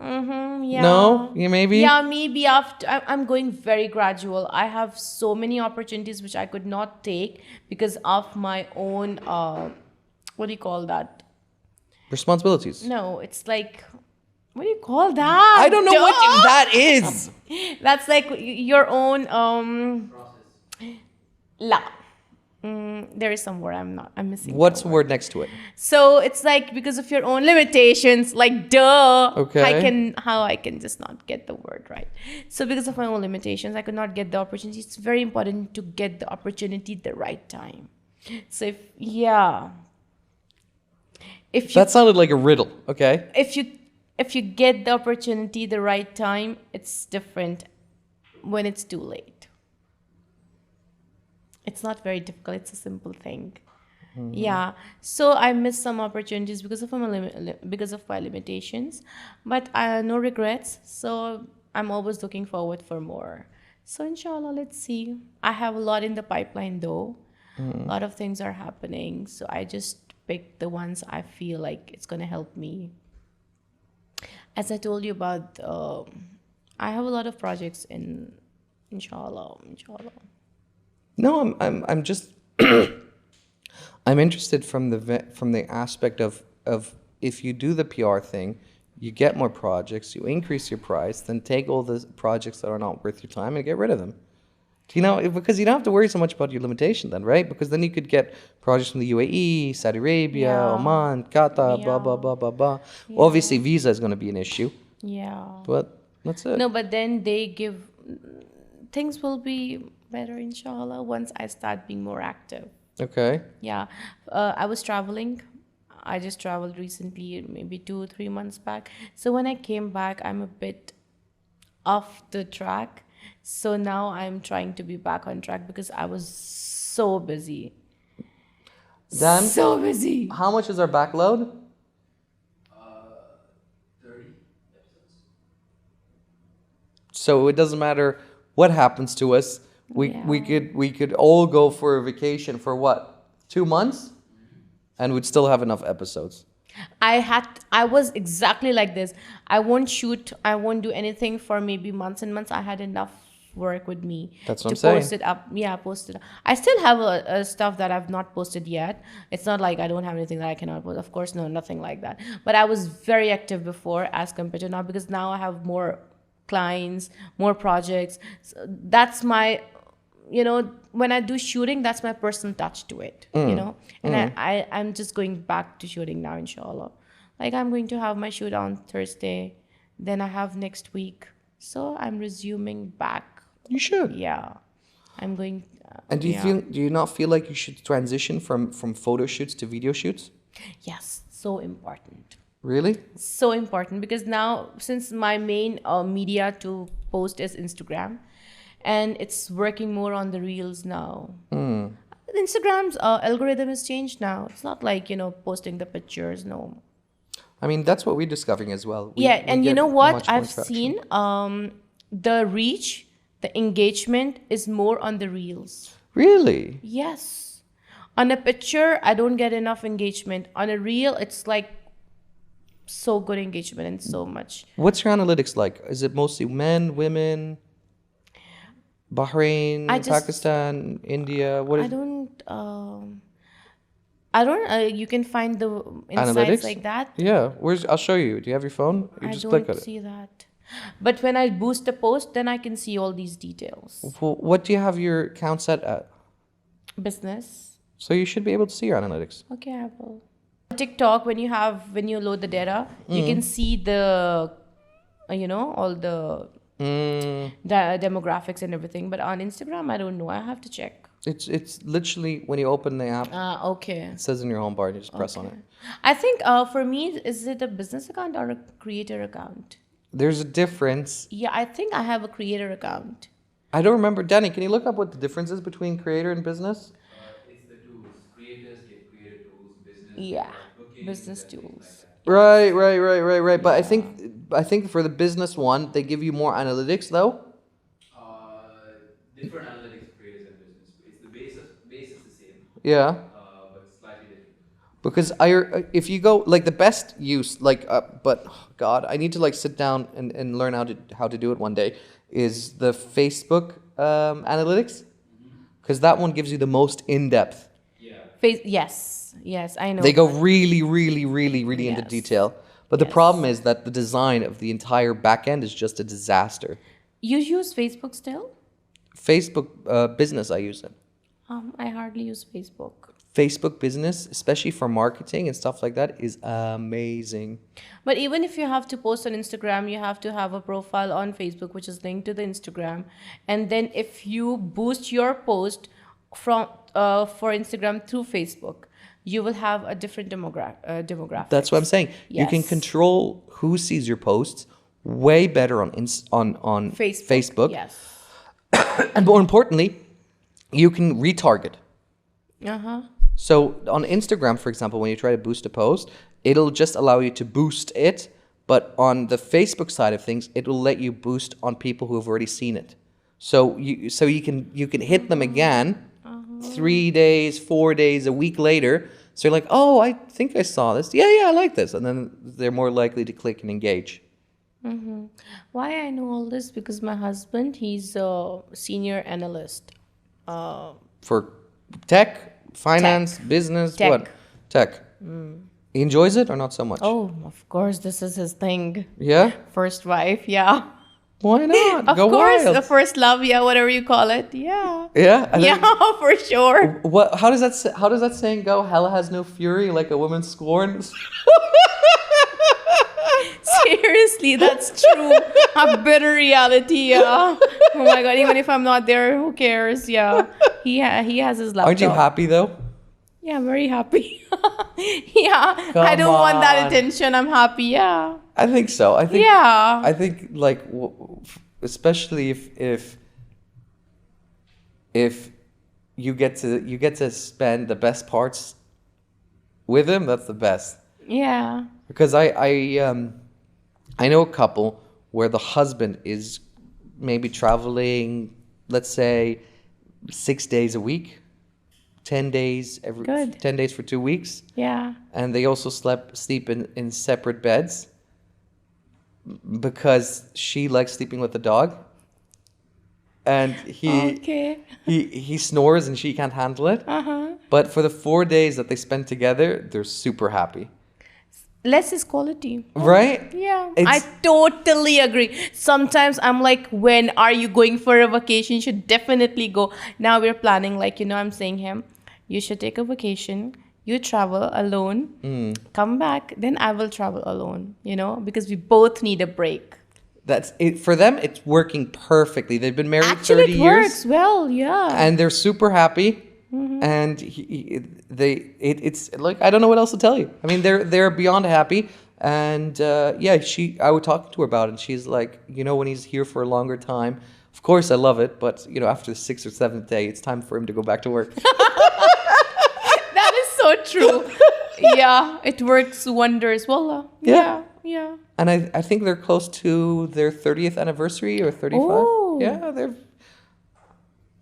Yeah. No? You maybe? Yeah, maybe after. I'm going very gradual. I have so many opportunities which I could not take because of my own, what do you call that? Responsibilities. No, it's like, what do you call that? I don't know what Duh! that is. That's like your own Process. la. There is some word I'm missing. What's the the word next to it? So it's like because of your own limitations, like duh. Okay. How I can just not get the word right. So because of my own limitations, I could not get the opportunity. It's very important to get the opportunity at the right time. So if That sounded like a riddle, okay? if you get the opportunity the right time, it's different when it's too late. It's not very difficult. It's a simple thing. Yeah. So I missed some opportunities because of my limitations, but no regrets. So I'm always looking forward for more. So inshallah, let's see. I have a lot in the pipeline though. A lot of things are happening. So I just pick the ones I feel like it's gonna help me. As I told you about, I have a lot of projects in, inshallah. No, I'm just I'm interested from the aspect of if you do the PR thing, you get more projects, you increase your price, then take all the projects that are not worth your time and get rid of them. Because you don't have to worry so much about your limitation then, right? Because then you could get projects from the UAE, Saudi Arabia, Yeah. Oman, Qatar, blah, Yeah. blah, blah, blah, blah. Obviously, visa is going to be an issue, Yeah. but that's it. No, but then things will be better, inshallah, once I start being more active. Okay. Yeah. I was traveling. I just traveled recently, maybe 2-3 months back. So when I came back, I'm a bit off the track. So now I'm trying to be back on track because I was so busy. Dan, So busy. how much is our backload? 30 episodes. So it doesn't matter what happens to us. We could all go for a vacation for what? 2 months? And we'd still have enough episodes. I was exactly like this. I won't shoot. I won't do anything for maybe months and months. I had enough work with me That's what to I'm saying. post it up. Yeah, post it. I still have a stuff that I've not posted yet. It's not like I don't have anything that I cannot post. Of course, no, nothing like that. But I was very active before as compared to now because now I have more clients, more projects. So that's my, when I do shooting, that's my personal touch to it, And I'm just going back to shooting now, inshallah. Like I'm going to have my shoot on Thursday. Then I have next week. So I'm resuming back. You should. Yeah. I'm going. And do you not feel like you should transition from photo shoots to video shoots? Yes, so important. Really? So important because now, since my main media to post is Instagram, and it's working more on the reels now. Instagram's algorithm has changed now. It's not like, posting the pictures. No. I mean, that's what we're discovering as well. We And you get know what? much more I've traction. seen the reach, the engagement is more on the reels. Really? Yes. On a picture, I don't get enough engagement. On a reel, it's like so good engagement and so much. What's your analytics like? Is it mostly men, women, Bahrain, Pakistan, India? What I is don't. You can find the insights analytics? like that. Yeah. I'll show you. Do you have your phone? You I just click don't on it. see that. But when I boost a post, then I can see all these details. Well, what do you have your account set at? Business. So you should be able to see your analytics. Okay, I will. TikTok, when you load the data, you can see the, all the demographics and everything. But on Instagram, I don't know. I have to check. It's literally when you open the app, Okay. it says in your home bar, and you just press on it. I think for me, is it a business account or a creator account? There's a difference. Yeah, I think I have a creator account. I don't remember. Danny, can you look up what the difference is between creator and business? It's the tools. Creators get creator tools. Business. Yeah, Bookings business and things tools. Right. But I think for the business one, they give you more analytics though. Different analytics for creators and business. It's the base is the same, Yeah. but it's slightly different. Because if you go like the best use, but God, I need to like sit down and learn how to do it one day. Is the Facebook analytics, because that one gives you the most in depth. Yeah. Yes, I know. They go really, really, really, really into Yes. detail. But the problem is that the design of the entire back end is just a disaster. You use Facebook still? Facebook business, I use it. I hardly use Facebook. Facebook business, especially for marketing and stuff like that, is amazing. But even if you have to post on Instagram, you have to have a profile on Facebook, which is linked to the Instagram. And then if you boost your post from for Instagram through Facebook, you will have a different demographic. That's what I'm saying. You can Yes. control who sees your posts way better on Facebook. Yes. And more importantly, you can retarget. Uh-huh. So on Instagram, for example, when you try to boost a post, it'll just allow you to boost it. But on the Facebook side of things, it will let you boost on people who have already seen it. So you can hit them again 3 days, 4 days, a week later. So you're like, oh, I think I saw this. Yeah, I like this. And then they're more likely to click and engage. Why I know all this? Because my husband, he's a senior analyst. For tech, finance, business, Tech. what? Tech. He enjoys it or not so much? Oh, of course, this is his thing. Yeah? First wife, yeah. Why not? Of Go course, wild. the first love, yeah, whatever you call it, yeah. Yeah? And then- Yeah, for sure. What? How does that saying go? Hell has no fury like a woman scorns. Seriously, that's true. A bitter reality, yeah. Oh my god, even if I'm not there, who cares? Yeah. He has his laptop. Aren't you happy though? Yeah, very happy. Yeah. I don't want that on. attention. I'm happy, yeah. I think so. I think. Yeah. I think like, especially if you get to spend the best parts with him, that's the best. Yeah. Because I know a couple where the husband is maybe traveling, let's say, 6 days a week, 10 days Good. 10 days for 2 weeks, Yeah. and they also sleep in separate beds because she likes sleeping with the dog, and Okay. he snores and she can't handle it. Uh-huh. But for the 4 days that they spend together, they're super happy. Less is quality. Right? Yeah, It's- I totally agree. Sometimes I'm like, when are you going for a vacation? You should definitely go. Now we're planning, like, I'm saying him, you should take a vacation. You travel alone, come back, then I will travel alone, because we both need a break. That's it for them. It's working perfectly. They've been married Actually, 30 it years, works well. Yeah. and they're super happy. And it's like I don't know what else to tell you. I mean, they're beyond happy. And yeah, I would talk to her about it, and she's like, when he's here for a longer time, of course I love it, but after the 6th or 7th day, it's time for him to go back to work. That is so true. Yeah, it works wonders. Wallah. Yeah. Yeah. And I think they're close to their 30th anniversary or 35. Oh. Yeah, they're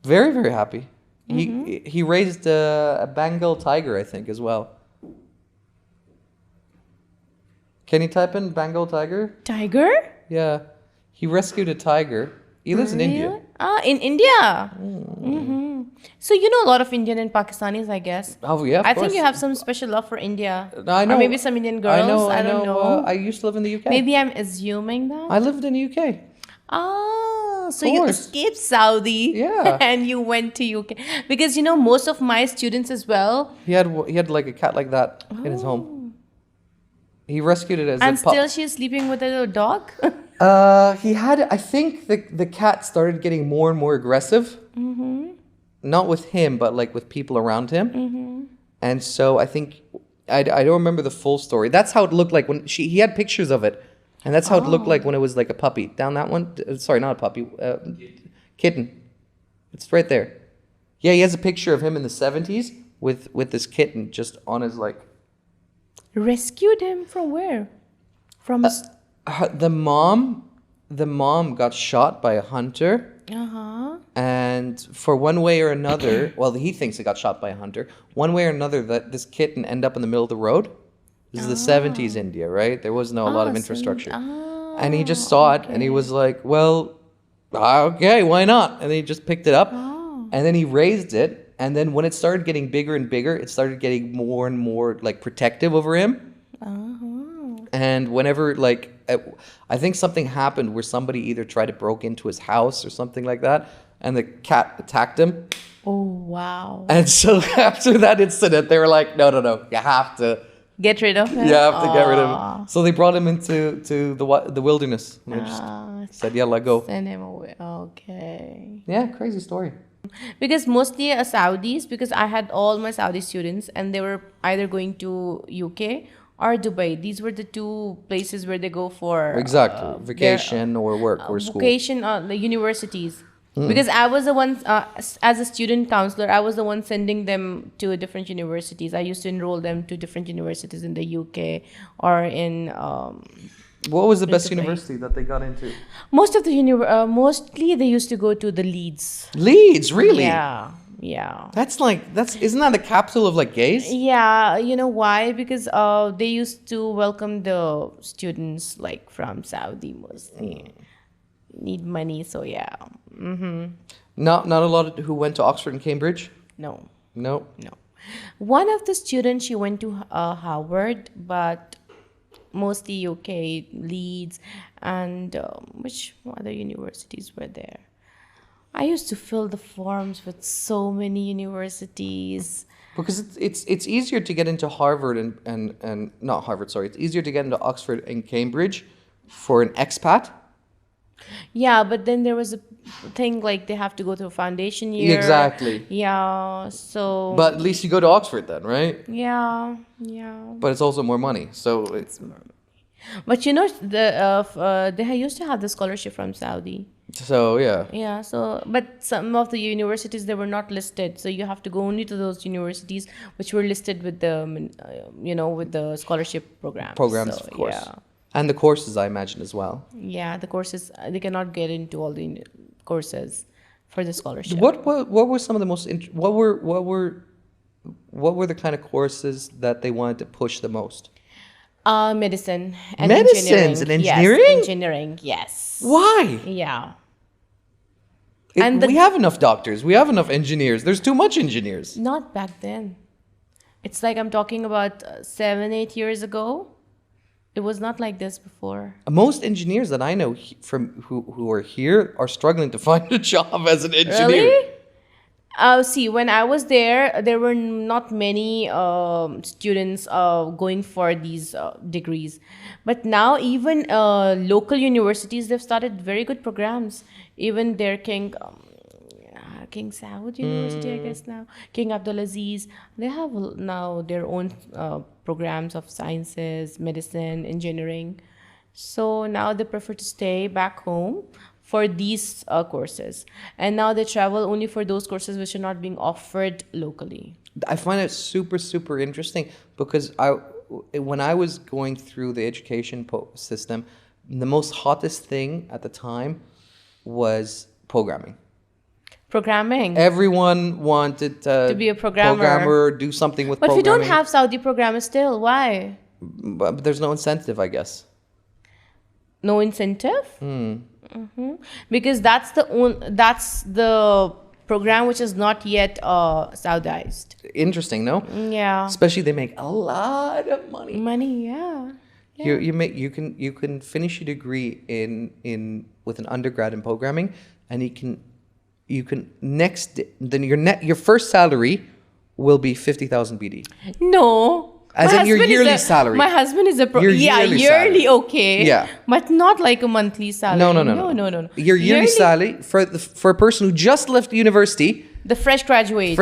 very, very happy. He raised a Bengal tiger, I think, as well. Can you type in Bengal tiger? Tiger? Yeah. He rescued a tiger. He lives in India. Really? Ah, in India. So you know a lot of Indian and Pakistanis, I guess. Oh, yeah, of I course. think you have some special love for India. I know. Or maybe some Indian girls. I don't know. I used to live in the UK. Maybe I'm assuming that. I lived in the UK. Ah, so Of you course. escaped Saudi. Yeah. And you went to UK. Because most of my students as well. He had like a cat like that in his home. He rescued it as And a pup. still she's sleeping with a little dog. He had. I think the cat started getting more and more aggressive. Not with him, but like with people around him. And so I think I don't remember the full story. That's how it looked like when he had pictures of it, and that's how it looked like when it was like a puppy. Down that one. Sorry, not a puppy. Kitten. It's right there. Yeah, he has a picture of him in the 70s with this kitten just on his like. Rescued him from where? From The mom got shot by a hunter. And for one way or another, well, he thinks it got shot by a hunter. One way or another, that this kitten ended up in the middle of the road. This is the 70s India, right? There wasn't a lot of infrastructure. And he just saw it, and he was like, well, okay, why not? And he just picked it up, and then he raised it. And then when it started getting bigger and bigger, it started getting more and more like protective over him. And whenever like, I think something happened where somebody either tried to broke into his house or something like that, and the cat attacked him. Oh, wow. And so after that incident, they were like, no, you have to Get rid of him? get rid of him. So they brought him into the wilderness. And they just said, yeah, let go. Send him away. Okay. Yeah, crazy story. Because mostly Saudis, because I had all my Saudi students and they were either going to UK or Dubai. These were the two places where they go for Exactly. Vacation or work or school. Vacation, the universities. Because I was the one, as a student counselor, I was the one sending them to different universities. I used to enroll them to different universities in the UK or in... What was the best Dubai. university that they got into? most of the mostly they used to go to the Leeds. Leeds, really? Yeah. Isn't that the capital of like gays? Yeah, you know why? Because they used to welcome the students like from Saudi mostly. Need money, so yeah. Not a lot who went to Oxford and Cambridge? No. No. One of the students, she went to Harvard, but mostly UK, Leeds, and which other universities were there? I used to fill the forms with so many universities. Because it's easier to get into Harvard and not Harvard, sorry. It's easier to get into Oxford and Cambridge for an expat. Yeah, but then there was a thing like they have to go through a foundation year. Exactly. Yeah, so... But at least you go to Oxford then, right? Yeah. But it's also more money, so it's... But they used to have the scholarship from Saudi. So, yeah. Yeah, so... But some of the universities, they were not listed. So you have to go only to those universities which were listed with the, with the scholarship programs. Programs, So, of course. Yeah. And the courses, I imagine, as well. Yeah, the courses, they cannot get into all the courses for the scholarship. What were some of the most... What were the kind of courses that they wanted to push the most? Medicine and Medicines and engineering? Yes, engineering, yes. Why? Yeah. We have enough doctors. We have enough engineers. There's too much engineers. Not back then. It's like I'm talking about 7-8 years ago. It was not like this before. Most engineers that I know from who are here are struggling to find a job as an engineer. Really? See, when I was there, there were not many students going for these degrees. But now, even local universities, they've started very good programs. Even their King Saud University, I guess now, King Abdulaziz, they have now their own programs of sciences, medicine, engineering. So now they prefer to stay back home for these courses. And now they travel only for those courses which are not being offered locally. I find it super, super interesting because when I was going through the education system, the most hottest thing at the time was programming. Programming. Everyone wanted To be a programmer. do something with But we programming. don't have Saudi programmers still. Why? But there's no incentive, I guess. No incentive? Because that's the program which is not yet Saudized. Interesting, no? Yeah. Especially they make a lot of money. Money, yeah. You can finish your degree in with an undergrad in programming, and you can your first salary will be 50,000 BD. No. As My in your husband is yearly a- salary. My husband is a Your yearly salary. okay. Yeah. But not like a monthly salary. No. Your yearly salary for a person who just left university, The fresh graduate.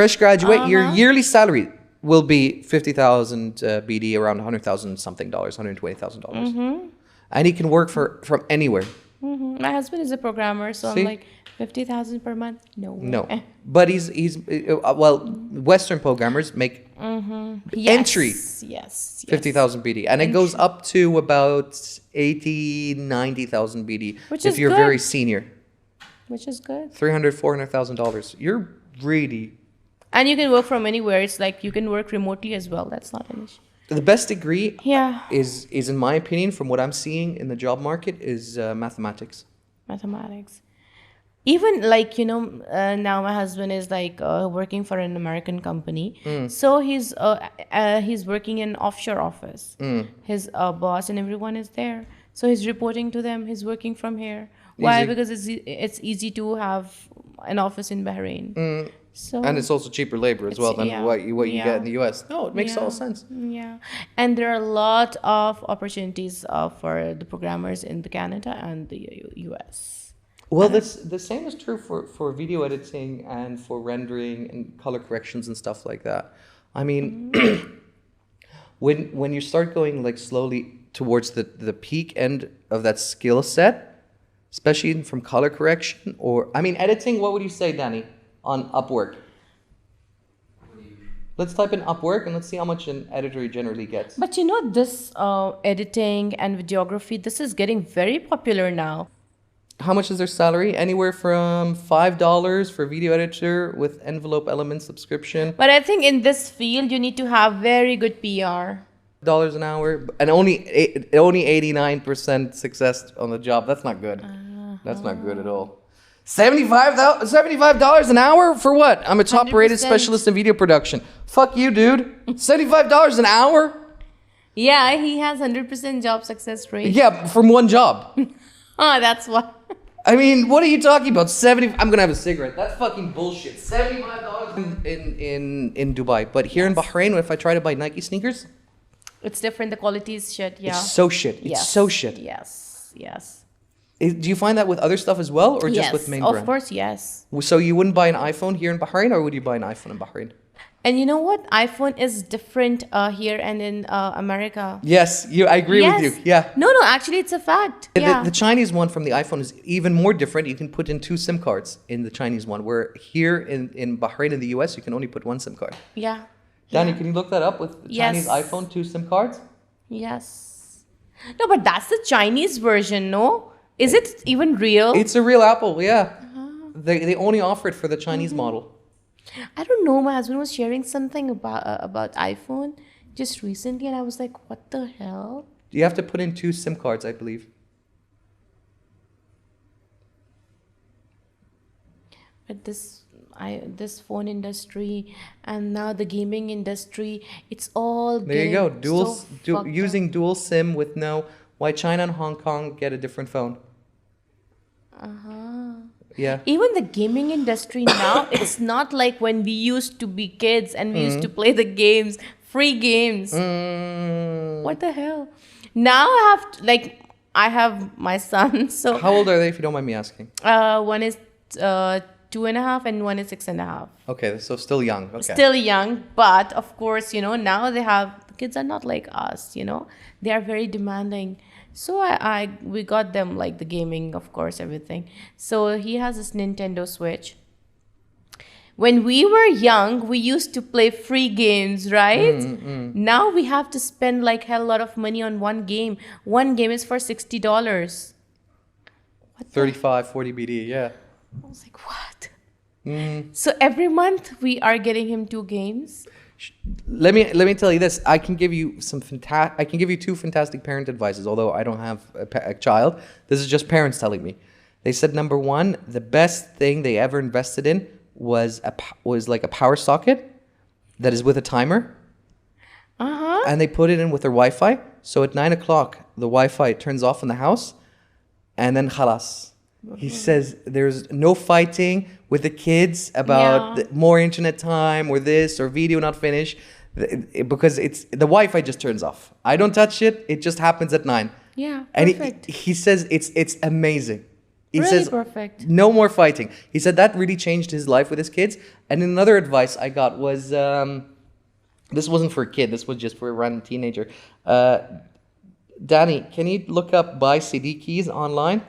your yearly salary will be 50,000 BD, around 100,000 something dollars, $120,000, and he can work from anywhere. My husband is a programmer, so See? I'm like 50,000 per month. No. No, but he's Western programmers make entry Yes. 50,000 BD, and it goes up to about 80, 90,000 BD Which if is you're good. very senior. Which is good. $300,000-$400,000. You're really And you can work from anywhere. It's like you can work remotely as well. That's not an issue. the best degree. Yeah. Is in my opinion, from what I'm seeing in the job market, is mathematics. Mathematics. Even like, now my husband is like working for an American company. So he's working in an offshore office. His boss and everyone is there. So he's reporting to them. He's working from here. Why? Easy. Because it's easy to have an office in Bahrain. So And it's also cheaper labor as well than yeah, what you get in the yeah. US. No, it makes all sense. Yeah, and there are a lot of opportunities for the programmers in the Canada and the US. Well, the same is true for video editing and for rendering and color corrections and stuff like that. I mean, when you start going like slowly towards the peak end of that skill set, especially from color correction or editing, what would you say, Danny, on Upwork? Let's type in Upwork and let's see how much an editor generally gets. But this editing and videography, this is getting very popular now. How much is their salary? Anywhere from $5 for video editor with envelope element subscription. But I think in this field, you need to have very good PR. $1 an hour, and only 89% success on the job. That's not good. That's not good at all. $75 an hour for what? I'm a top-rated 100%. specialist in video production. Fuck you, dude. $75 an hour? Yeah, he has 100% job success rate. Yeah, from one job. That's what. I mean, what are you talking about? I'm gonna have a cigarette. That's fucking bullshit. $75 in Dubai, but here in Bahrain, if I try to buy Nike sneakers, It's different. The quality is shit. Yeah. it's so shit. It's so shit. Yes. Do you find that with other stuff as well, or just with main brand? Of course, yes. So you wouldn't buy an iPhone here in Bahrain, or would you buy an iPhone in Bahrain? And you know what? iPhone is different here and in America. Yes, I agree with you. Yeah. No, actually, it's a fact. Yeah. The Chinese one from the iPhone is even more different. You can put in 2 SIM cards in the Chinese one, where here in Bahrain in the US, you can only put 1 SIM card. Yeah. Danny, can you look that up with the Chinese Yes. iPhone, 2 SIM cards? Yes. No, but that's the Chinese version, no? Is it even real? It's a real Apple, yeah. They only offer it for the Chinese model. I don't know. My husband was sharing something about iPhone just recently, and I was like, what the hell? You have to put in 2 SIM cards, I believe. But this phone industry and now the gaming industry, it's all There you go. getting Using dual SIM with no. Why China and Hong Kong get a different phone? Yeah. Even the gaming industry now, it's not like when we used to be kids and we used to play the games, free games. What the hell? Now I have my son, so How old are they, if you don't mind me asking? one is 2.5 and one is 6.5. Okay, so still young. Okay. Still young, but of course, now the kids are not like us, they are very demanding. So we got them like the gaming, of course, everything. So he has this Nintendo Switch. When we were young, we used to play free games, right? Now we have to spend like hell lot of money on one game. One game is for $60. 35, 40 BD, yeah. I was like, what? So every month we are getting him 2 games. Let me tell you this. I can give you two fantastic parent advices, although I don't have a child. This is just parents telling me. They said, number one, the best thing they ever invested in was like a power socket that is with a timer. And they put it in with their Wi-Fi. So at 9 o'clock, the Wi-Fi turns off in the house, and then khalas. He says there's no fighting with the kids about more internet time or this or video not finished, because the Wi-Fi just turns off. I don't touch it. It just happens at 9. Yeah, and perfect. He says it's amazing. He really says perfect. No more fighting. He said that really changed his life with his kids. And another advice I got was, this wasn't for a kid. This was just for a random teenager. Danny, can you look up buy CD keys online?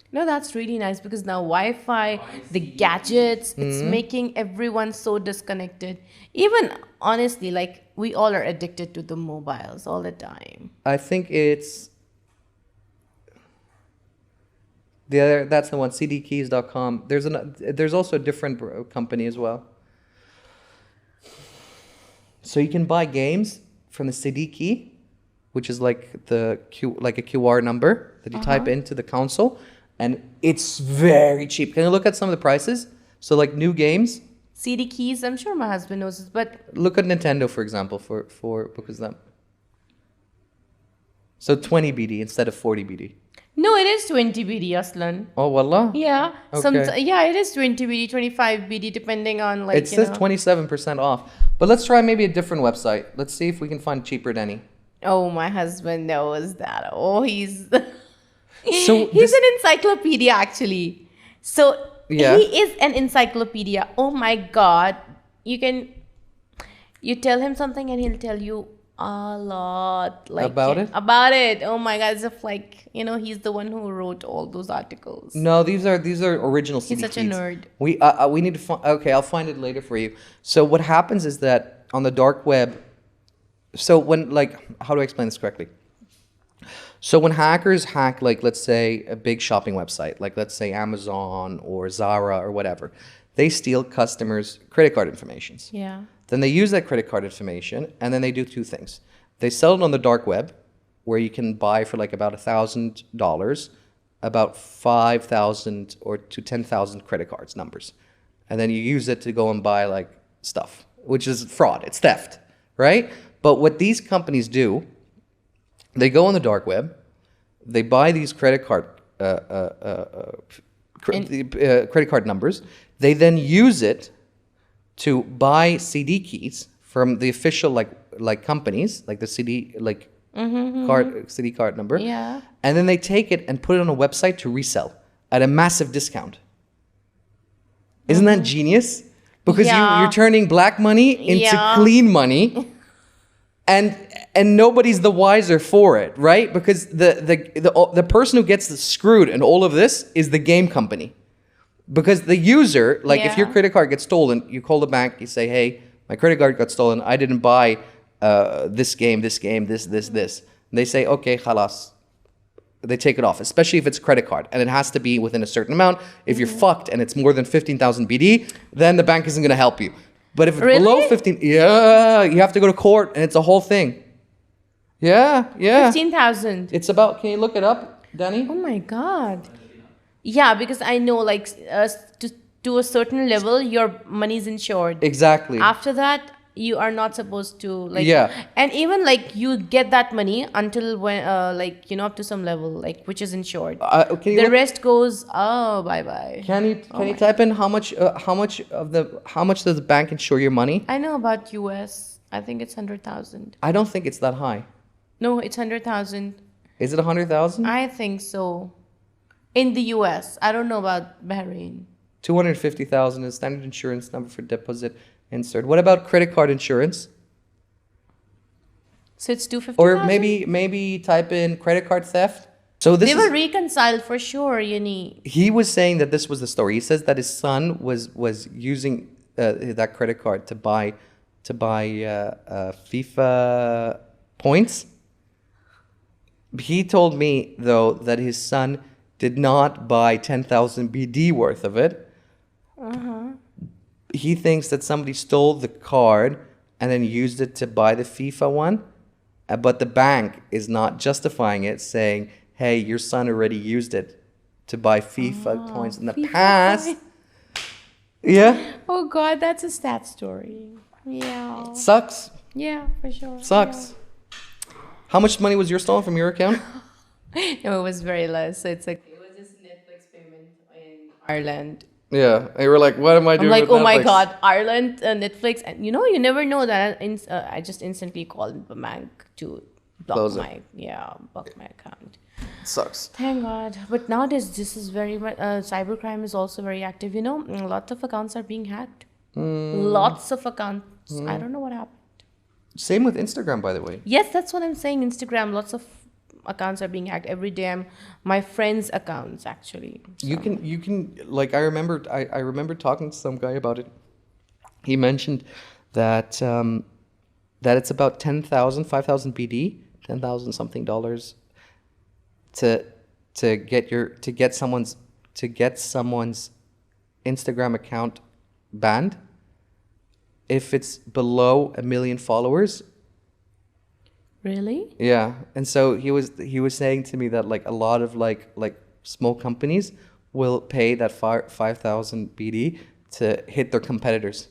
No, that's really nice, because now Wi-Fi, the gadgets, it's making everyone so disconnected. Even honestly, like we all are addicted to the mobiles all the time. I think it's that's the one, cdkeys.com. There's also a different company as well. So you can buy games from the CD key, which is like a QR number that you type into the console. And it's very cheap. Can you look at some of the prices? So like new games. CD keys, I'm sure my husband knows this, but Look at Nintendo, for example, because that. So 20 BD instead of 40 BD. no, it is 20 BD, Aslan. Oh, wallah. Yeah. Okay. It is 20 BD, 25 BD, depending on like, It says 27% off. But let's try maybe a different website. Let's see if we can find cheaper Denny. Oh, my husband knows that. Oh, he's So he's an encyclopedia, actually. So Yeah. he is an encyclopedia. Oh my God. You tell him something and he'll tell you a lot. Like About it? About it. Oh my God. As if like, he's the one who wrote all those articles. No, these are original CD He's such a keys. nerd. We need to find. Okay, I'll find it later for you. So what happens is that on the dark web. So how do I explain this correctly? So when hackers hack, like let's say a big shopping website, like let's say Amazon or Zara or whatever, they steal customers' credit card information. Yeah. Then they use that credit card information, and then they do two things. They sell it on the dark web, where you can buy for like about $1,000, about 5,000 or to 10,000 credit cards numbers, and then you use it to go and buy like stuff, which is fraud. It's theft, right? But what these companies do, they go on the dark web, they buy these credit card credit card numbers. They then use it to buy CD keys from the official like companies, like the CD CD card number. Yeah. And then they take it and put it on a website to resell at a massive discount. Isn't that genius? Because Yeah. you're turning black money into Yeah. clean money. And nobody's the wiser for it, right? Because the person who gets screwed in all of this is the game company. Because the user, like if your Yeah. credit card gets stolen, you call the bank, you say, hey, my credit card got stolen. I didn't buy this game, this. And they say, okay, khalas. They take it off, especially if it's a credit card. And it has to be within a certain amount. If you're fucked and it's more than 15,000 BD, then the bank isn't going to help you. But if it's Really? below 15, yeah, you have to go to court and it's a whole thing. Yeah. 15,000. It's about, can you look it up, Danny? Oh my God. Yeah, because I know to a certain level, your money's insured. Exactly. After that, you are not supposed to like. Yeah. And even like you get that money until when like up to some level, like which is insured. Can you The look- rest goes, oh, bye bye. Can you type in how much does the bank insure your money? I know about US. I think it's 100,000. I don't think it's that high. No, it's 100,000. Is it 100,000? I think so. In the US, I don't know about Bahrain. 250,000 is standard insurance number for deposit insert. What about credit card insurance? So it's 250,000. Or maybe type in credit card theft. So this They were is, reconciled for sure, Yoni. he was saying that this was the story. He says that his son was using that credit card to buy FIFA points. He told me though that his son did not buy 10,000 BD worth of it. He thinks that somebody stole the card and then used it to buy the FIFA one, but the bank is not justifying it, saying, "Hey, your son already used it to buy FIFA points in the FIFA past." points. Yeah, Oh God, that's a sad story. Yeah. sucks. Yeah, for sure. Sucks. How much money was yours stolen from your account? Yeah. No, it was very less. So it's like it was just a Netflix payment in Ireland. Yeah, and you were like, "What am I I'm doing?" like, with oh my Netflix?" God, Ireland, Netflix, and you never know that. I just instantly called the bank to Close it. block my account. Sucks. Thank God. But nowadays, this is very much cybercrime is also very active. Lots of accounts are being hacked. Lots of accounts. I don't know what happened. Same with Instagram, by the way. Yes, that's what I'm saying. Instagram, lots of accounts are being hacked every day. My friends' accounts actually. You can like I remember talking to some guy about it. He mentioned that that it's about 5,000 BD, 10,000 something dollars to get someone's Instagram account banned if it's below 1 million followers. Really? Yeah, and so he was saying to me that like a lot of like small companies will pay that 5,000 BD to hit their competitors.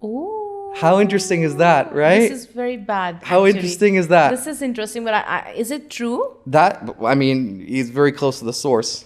Oh. How interesting is that, right? This is very bad. How actually. interesting is that? This is interesting, but is it true? That I mean, he's very close to the source.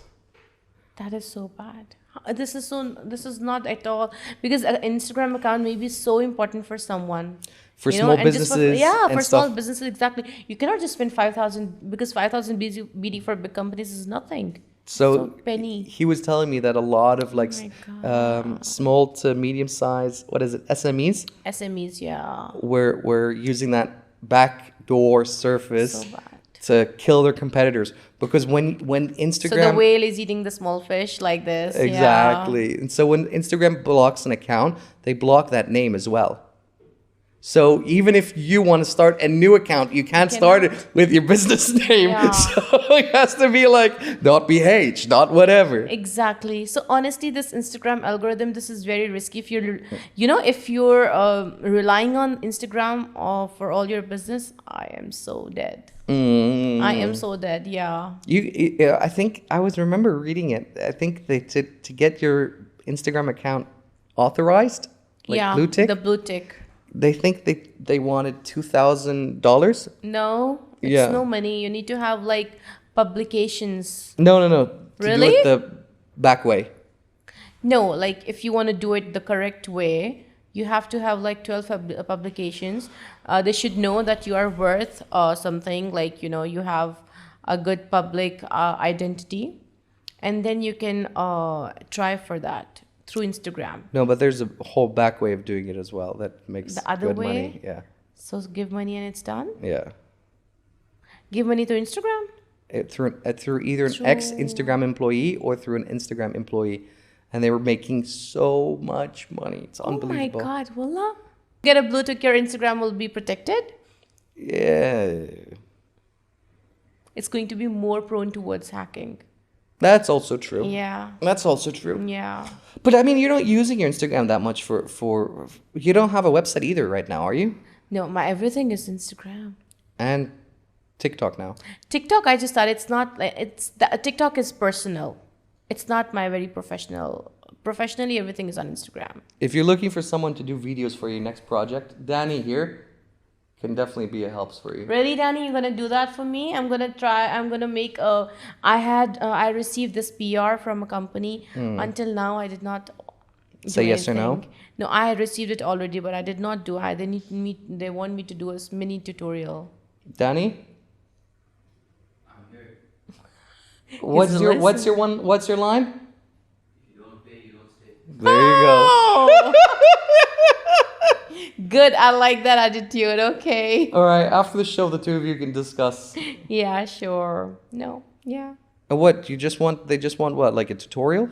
That is so bad. This is not at all, because an Instagram account may be so important for someone. For You know, small and just businesses for and small stuff. businesses, exactly. You cannot just spend 5,000, because 5,000 BD for big companies is nothing. So penny. he was telling me that a lot of like my small to medium size, what is it, SMEs, SMEs, yeah. were using that backdoor surface So bad. to kill their competitors, because when Instagram So the whale is eating the small fish like this. exactly, and so when Instagram blocks an account, they block that name as well. So even if you want to start a new account, you can't start it with your business name. Yeah. So it has to be like .bh, .whatever. Exactly. So honestly, this Instagram algorithm, this is very risky. If you're relying on Instagram for all your business, I am so dead. I am so dead. Yeah. I think I remember reading it. I think to get your Instagram account authorized, like blue tick, the blue tick. they think they wanted $2,000. No, it's Yeah. no money. You need to have like publications. No. To Really? do it the back way. No, like if you want to do it the correct way, you have to have like 12 publications. They should know that you are worth something, like, you have a good public identity. And then you can try for that through Instagram. No, but there's a whole back way of doing it as well that makes The other good way? money. Yeah. So give money and it's done. Yeah. Give money to Instagram. Through either an ex-Instagram employee or through an Instagram employee. And they were making so much money. It's unbelievable. Oh my God, wallah. Get a blue tick, your Instagram will be protected. Yeah. It's going to be more prone towards hacking. That's also true. Yeah. That's also true. Yeah. But I mean, you're not using your Instagram that much for you don't have a website either right now, are you? No, my everything is Instagram. And TikTok now. TikTok, I just thought TikTok is personal. It's not my very professional professionally, everything is on Instagram. If you're looking for someone to do videos for your next project, Danny here can definitely be a help for you. Really, Danny, you're gonna do that for me? I'm gonna try. I'm gonna make a. I received this PR from a company. Until now, I did not Say do yes or no? anything. No, I had received it already, but I did not do. They need me. They want me to do a mini tutorial. Danny, I'm here. what's your line? If you don't pay, you don't stay. There you go. Oh! Good. I like that attitude. Okay. All right, after the show, the two of you can discuss. Yeah. Sure. No. Yeah. And what they just want what, like a tutorial?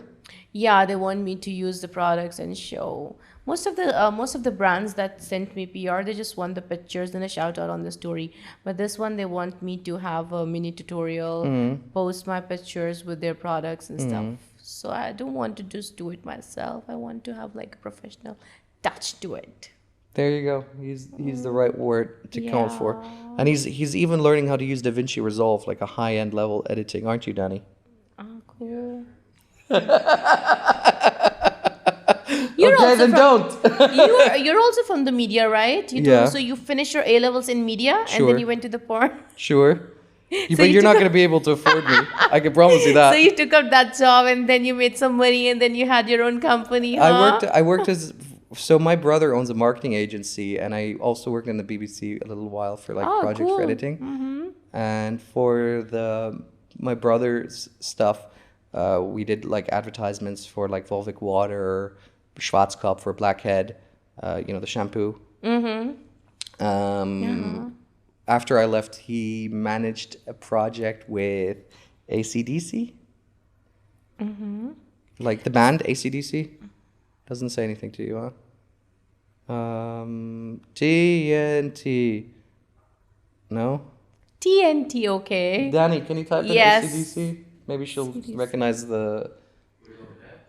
Yeah, they want me to use the products and show. Most of the brands that sent me PR, they just want the pictures and a shout out on the story. But this one, they want me to have a mini tutorial, post my pictures with their products and stuff. So I don't want to just do it myself. I want to have like a professional touch to it. There you go. He's the right word to count for. Yeah. And he's even learning how to use DaVinci Resolve, like a high-end level editing, aren't you, Danny? Oh, cool. Okay, then don't. You're also from the media, right? Yeah. So you finished your A levels in media and Sure. then you went to the porn. Sure. So But you you're not took going to be able to afford me. I can promise you that. So you took up that job and then you made some money and then you had your own company, huh? I worked as so my brother owns a marketing agency, and I also worked in the BBC a little while for like Oh, projects cool. for editing. And for my brother's stuff, we did like advertisements for like Volvic water, Schwarzkopf for blackhead, the shampoo. After I left, he managed a project with AC/DC. Like the band AC/DC. Doesn't say anything to you, huh? TNT. No? TNT, okay. Danny, can you type in Yes. AC/DC? Maybe she'll recognize the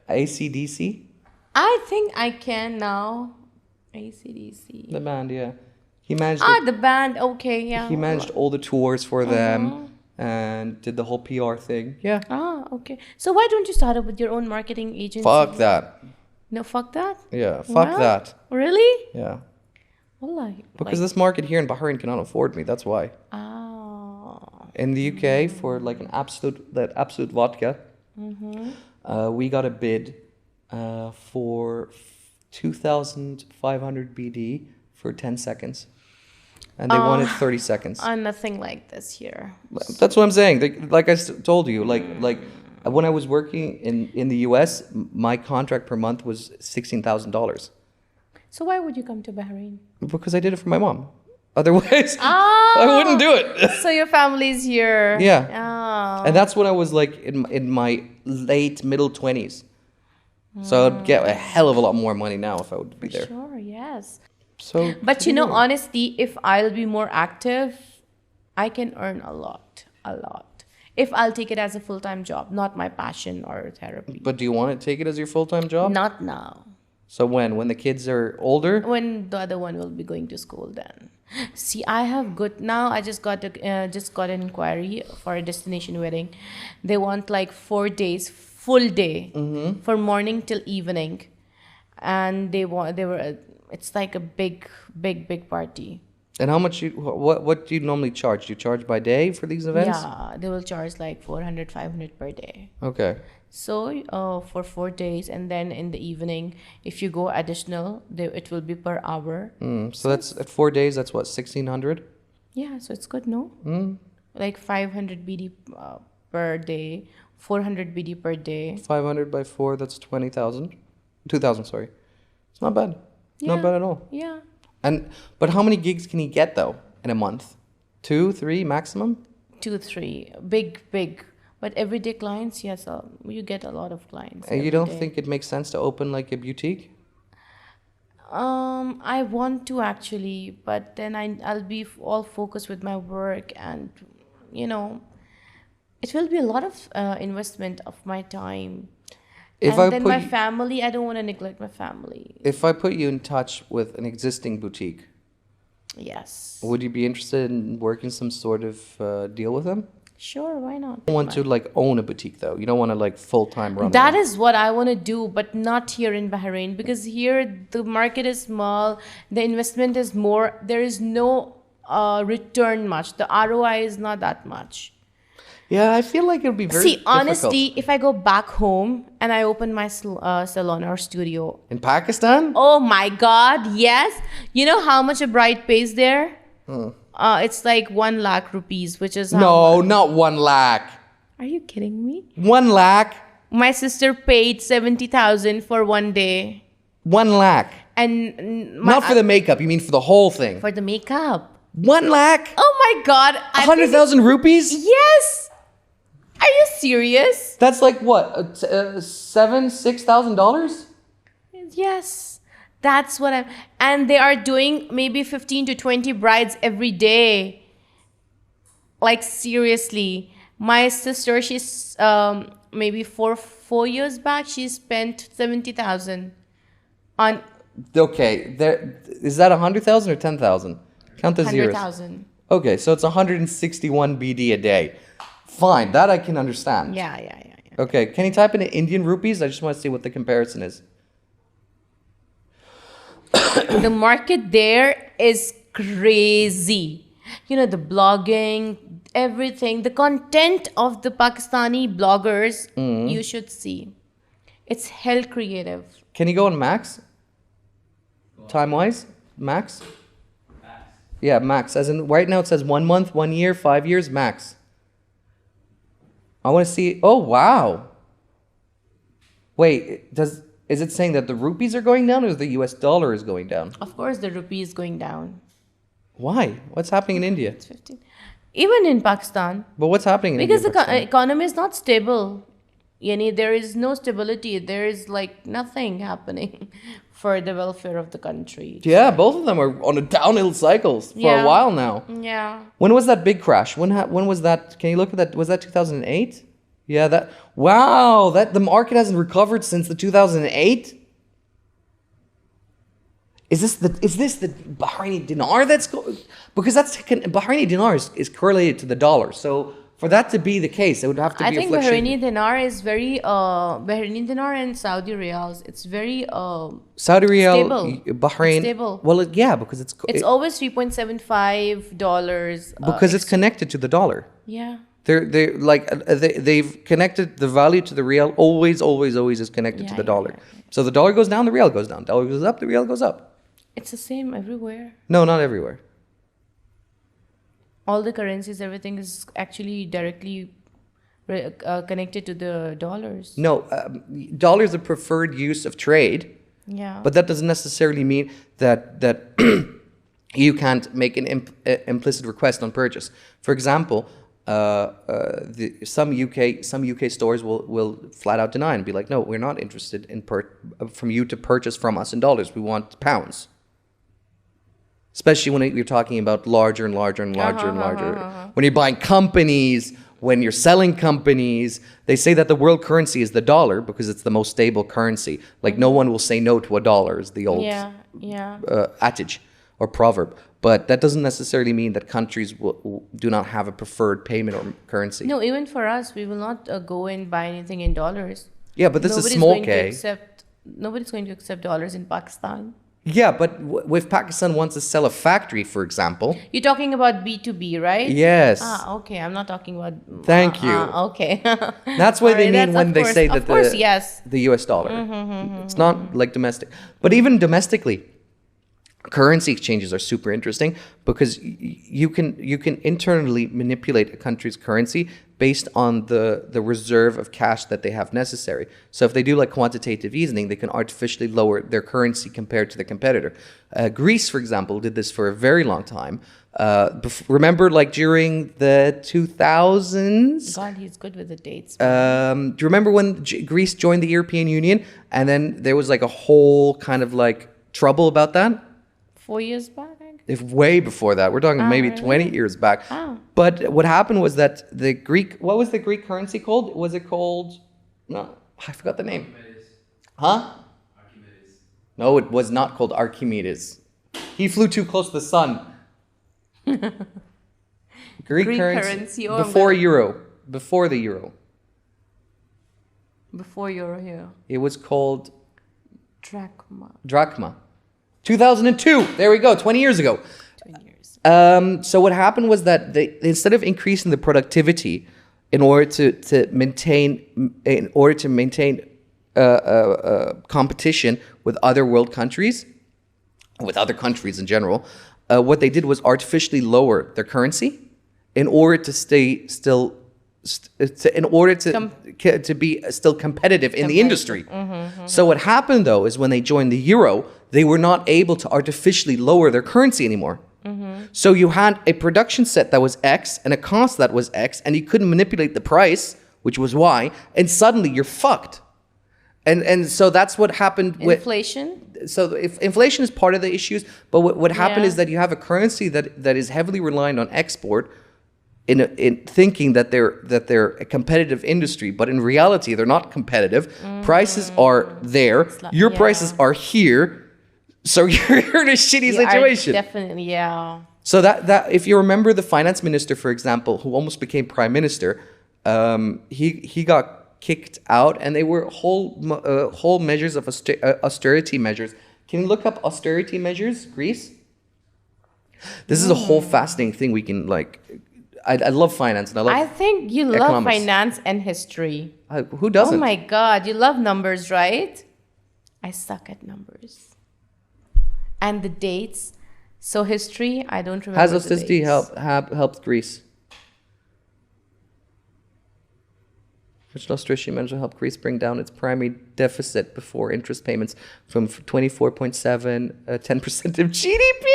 AC/DC. I think I can now. AC/DC. The band, yeah. He managed The band, okay, yeah. he managed all the tours for them and did the whole PR thing. Yeah. Okay. So why don't you start up with your own marketing agency? Fuck that. No, fuck that. Yeah, fuck What? that. Really? Yeah. Well, Because this market here in Bahrain cannot afford me. That's why. In the UK, for like that absolute vodka, we got a bid for 2,500 BD for 10 seconds. And they wanted 30 seconds. nothing like this here. That's what I'm saying. Like I told you, like when I was working in the US, my contract per month was $16,000 So why would you come to Bahrain? because I did it for my mom. Otherwise, I wouldn't do it. So your family's here. Yeah. Oh. And that's when I was like in my late middle 20s. So I'd get a hell of a lot more money now if I would be there. Sure, yes. So, But honestly, if I'll be more active, I can earn a lot. If I'll take it as a full-time job, not my passion or therapy. but do you want to take it as your full-time job? Not now. So when the kids are older? When the other one will be going to school then. See, I have good now. I just got an inquiry for a destination wedding. They want like 4 days, full day, from morning till evening, and it's like a big party. And how much what do you normally charge? Do you charge by day for these events? Yeah, they will charge like 400, 500 per day. Okay. So for 4 days, and then in the evening, if you go additional, it will be per hour. So that's at 4 days. That's what, 1,600? Yeah, so it's good, no? Like 500 BD per day, 400 BD per day. 500 by 4. That's 20,000. 2,000. Sorry. It's not bad. Not bad at all. Yeah. But how many gigs can he get though in a month? 2, 3 maximum? 2, 3, big. But everyday clients, yes, you get a lot of clients. And you every don't day. think it makes sense to open like a boutique? I want to actually, but then I'll be all focused with my work, and it will be a lot of investment of my time. If And I then put my you- family, I don't want to neglect my family. If I put you in touch with an existing boutique, Yes. would you be interested in working some sort of deal with them? Sure, why not? You don't want to like own a boutique though. You don't want to like full-time run That one. is what I want to do, but not here in Bahrain, because here the market is small, the investment is more, there is no return much. The ROI is not that much. Yeah, I feel like it would be very See, difficult. honestly, if I go back home and I open my salon or studio, In Pakistan? oh my God, yes. You know how much a bride pays there? It's like 1 lakh rupees, which is how No, much? not 1 lakh. Are you kidding me? 1 lakh? My sister paid 70,000 for 1 day. 1 lakh. And Not for the makeup, you mean for the whole thing. for the makeup. 1 lakh? Oh my God. I think 100,000 rupees? Yes. Are you serious? That's like what? $6,000? Yes. That's what I'm. And they are doing maybe 15 to 20 brides every day. Like, seriously. My sister, she's maybe four years back, she spent 70,000 on Okay, there is that 100,000 or 10,000? Count the zeros. 100,000. Okay, so it's 161 BD a day. Fine, that I can understand. Yeah. Okay, can you type in Indian rupees? I just want to see what the comparison is. The market there is crazy. You know, the blogging, everything, the content of the Pakistani bloggers, you should see. It's hell creative. Can you go on max? Time-wise? Max? Yeah, max. As in, right now it says 1 month, 1 year, 5 years, max. I want to see. Oh, wow. Wait, is it saying that the rupees are going down or the US dollar is going down? Of course, the rupee is going down. Why? What's happening in India? It's 15. Even in Pakistan. But what's happening in Because India? the economy is not stable. Yani, there is no stability. There is like nothing happening for the welfare of the country. Yeah, both of them are on a downhill cycles for Yeah. a while now. Yeah. When was that big crash? When was that? Can you look at that? Was that 2008? Yeah, that. Wow, that the market hasn't recovered since the 2008. Is this the Bahraini dinar that's because Bahraini dinar is correlated to the dollar. So for that to be the case, it would have to I be think a fluctuation. Bahraini dinar is very Bahraini dinar and Saudi riyals. It's very Saudi riyal, stable. Bahrain. It's stable. Well, yeah, because it's always $3.75. because it's connected to the dollar. Yeah. They've connected the value to the real. Always is connected to the dollar. So the dollar goes down, the real goes down. Dollar goes up, the real goes up. It's the same everywhere. No, not everywhere. All the currencies, everything is actually directly connected to the dollars. No, dollar is the preferred use of trade, Yeah. but that doesn't necessarily mean that you can't make an implicit request on purchase. For example, some UK stores will flat out deny and be like, no, we're not interested in from you to purchase from us in dollars. We want pounds. Especially when you're talking about larger and larger and larger and larger. When you're buying companies, when you're selling companies, they say that the world currency is the dollar because it's the most stable currency. Like no one will say no to a dollar is the old adage or proverb. But that doesn't necessarily mean that countries do not have a preferred payment or currency. No, even for us, we will not go and buy anything in dollars. Yeah, but this is small K. Nobody's going to accept dollars in Pakistan. Yeah, but if Pakistan wants to sell a factory, for example. You're talking about B2B, right? Yes. Ah, okay. I'm not talking about. Thank you. Okay. That's what they mean when they say that of course, yes. the US dollar. It's not like domestic. But even domestically, currency exchanges are super interesting because you can internally manipulate a country's currency based on the reserve of cash that they have necessary. So if they do like quantitative easing, they can artificially lower their currency compared to the competitor. Greece, for example, did this for a very long time. Remember, like during the 2000s? God, he's good with the dates. Do you remember when Greece joined the European Union and then there was like a whole kind of like trouble about that? 4 years back? If way before that. We're talking maybe really? 20 years back. Oh. But what happened was that what was the Greek currency called? Was it called, no, I forgot the name. Archimedes. Huh? Archimedes. No, it was not called Archimedes. He flew too close to the sun. Greek currency before euro. Before the euro. Before euro here. It was called Drachma. 2002. There we go. 20 years ago. 20 years. So what happened was that they instead of increasing the productivity in order to maintain competition with other world countries, with other countries in general, what they did was artificially lower their currency in order to stay still, to be still competitive in the industry. So what happened though is when they joined the euro, they were not able to artificially lower their currency anymore. So you had a production set that was X and a cost that was X, and you couldn't manipulate the price, which was Y, and suddenly you're fucked. And so that's what happened with inflation. So if inflation is part of the issues, but what happened is that you have a currency that is heavily reliant on export, in thinking that they're a competitive industry, but in reality they're not competitive. Prices are there, your prices are here. So you're in a shitty situation. Definitely, yeah. So that if you remember the finance minister, for example, who almost became prime minister, he got kicked out, and they were whole measures of austerity measures. Can you look up austerity measures, Greece? This is a whole fascinating thing. We can I love finance and I love. I think you love economics. finance and history. Who doesn't? Oh my God, you love numbers, right? I suck at numbers. And the dates. So history, I don't remember. Has austerity helped Greece? Which austerity measure helped Greece bring down its primary deficit before interest payments from 24.7, 10% of GDP?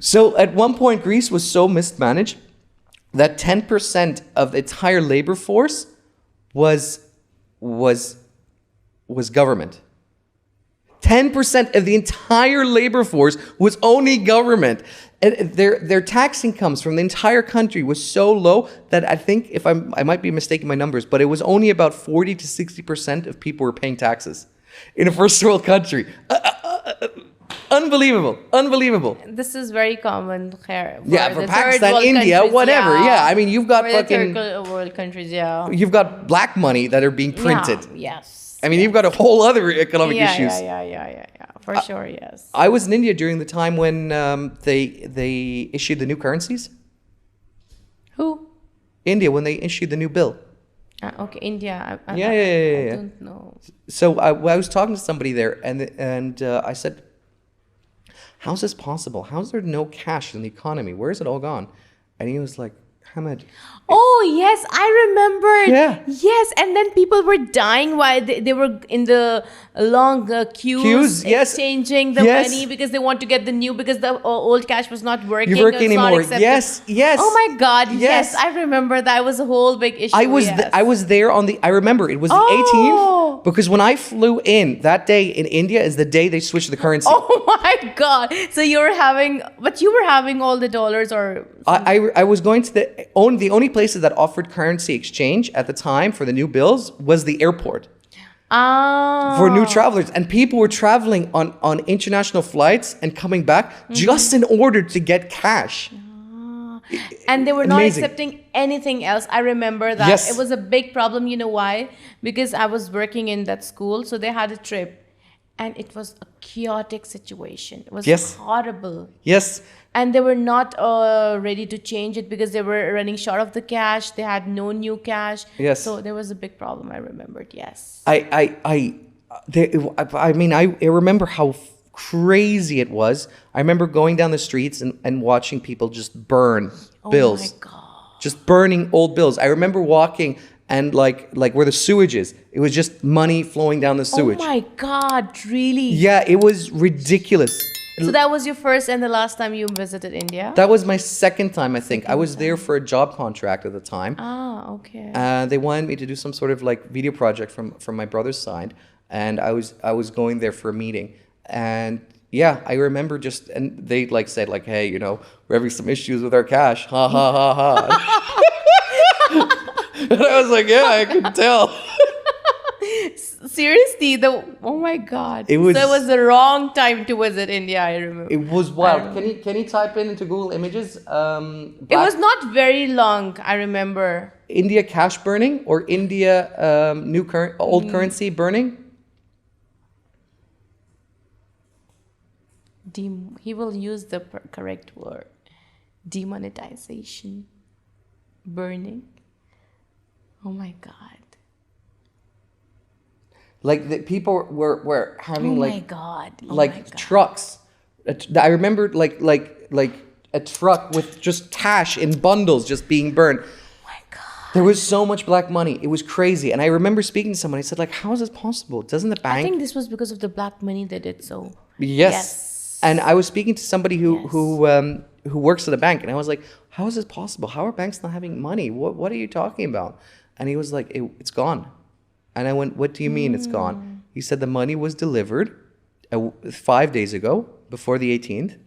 So at one point, Greece was so mismanaged that 10% of its entire labor force was government. 10% of the entire labor force was only government. And their tax incomes from the entire country was so low that I think, if I might be mistaking my numbers, but it was only about 40 to 60% of people were paying taxes in a first world country. Unbelievable. This is very common here. For Pakistan, India, whatever. Yeah, I mean, you've got for fucking the third world countries, yeah. You've got black money that are being printed. Yeah, yes. I mean, you've got a whole other economic issues. Yeah. For sure, yes. I was in India during the time when they issued the new currencies. Who? India, when they issued the new bill. Okay, India. I don't know. So I was talking to somebody there, and I said, "How's this possible? How's there no cash in the economy? Where's it all gone?" And he was like, "Hamid." Oh, yes, I remember. Yeah. Yes, and then people were dying while they were in the long queues exchanging the money because they want to get the new, because the old cash was not working. Anymore. Yes. Oh my God, yes, I remember that was a whole big issue. I was there I remember it was the 18th, because when I flew in that day in India is the day they switched the currency. Oh my God. So you were having all the dollars, or I was going to the only places that offered currency exchange at the time for the new bills was the airport. For new travelers, and people were traveling on international flights and coming back just in order to get cash. And they were not accepting anything else. I remember that. Yes. It was a big problem. You know why? Because I was working in that school, so they had a trip, and it was a chaotic situation. It was horrible. Yes. And they were not ready to change it because they were running short of the cash. They had no new cash. Yes. So there was a big problem. I remembered. Yes. I remember how crazy it was. I remember going down the streets and watching people just burn bills. Oh my God. Just burning old bills. I remember walking and like where the sewage is, it was just money flowing down the sewage. Oh my God, really? Yeah, it was ridiculous. So that was your first and the last time you visited India? That was my second time, I think. I was there for a job contract at the time. Ah, okay. They wanted me to do some sort of video project from my brother's side, and I was going there for a meeting. And yeah, I remember and they said hey, we're having some issues with our cash. Ha ha ha ha. And I was like, yeah, I could tell. Seriously, oh my God. It was- So it was the wrong time to visit India, I remember. It was wild. Can you type into Google Images? It was not very long, I remember. India cash burning or India old currency burning. He will use the correct word. Demonetization. Burning. Oh my God. Like the people were having Oh like my God. Oh like my God. trucks. I remember like a truck with just cash in bundles just being burned. Oh my God. There was so much black money. It was crazy. And I remember speaking to someone. I said, like, how is this possible? Doesn't the bank? I think this was because of the black money that did so. Yes. And I was speaking to somebody Yes. who works at a bank, and I was like, how is this possible? How are banks not having money? What are you talking about? And he was like, it's gone. And I went, what do you mean it's gone? He said the money was delivered 5 days ago, before the 18th.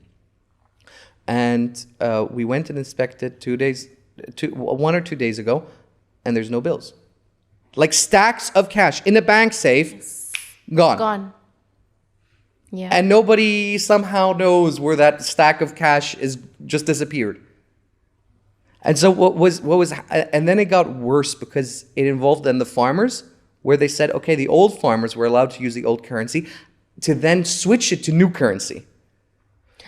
And we went and inspected 1 or 2 days ago, and there's no bills. Like stacks of cash in a bank safe, gone. Gone. Yeah. And nobody somehow knows where that stack of cash is just disappeared. And so and then it got worse because it involved then the farmers, where they said, okay, the old farmers were allowed to use the old currency to then switch it to new currency.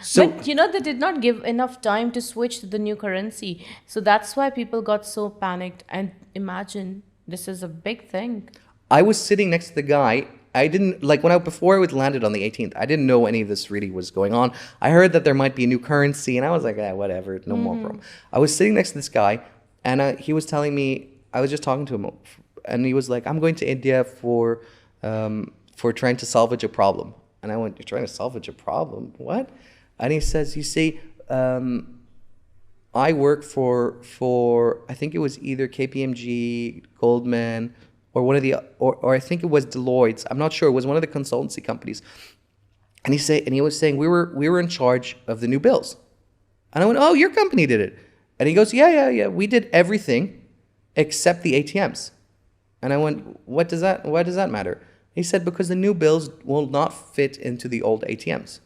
So, but they did not give enough time to switch to the new currency. So that's why people got so panicked. And imagine, this is a big thing. I was sitting next to the guy. I didn't, like before it landed on the 18th, I didn't know any of this really was going on. I heard that there might be a new currency, and I was like, whatever, no more problem. I was sitting next to this guy, and he was telling me, I was just talking to him, and he was like, I'm going to India for trying to salvage a problem. And I went, you're trying to salvage a problem? What? And he says, you see, I work for I think it was either KPMG, Goldman, or one of the, or I think it was Deloitte. I'm not sure. It was one of the consultancy companies. And he was saying we were in charge of the new bills. And I went, oh, your company did it. And he goes, yeah. We did everything except the ATMs. And I went, why does that matter? He said, because the new bills will not fit into the old ATMs.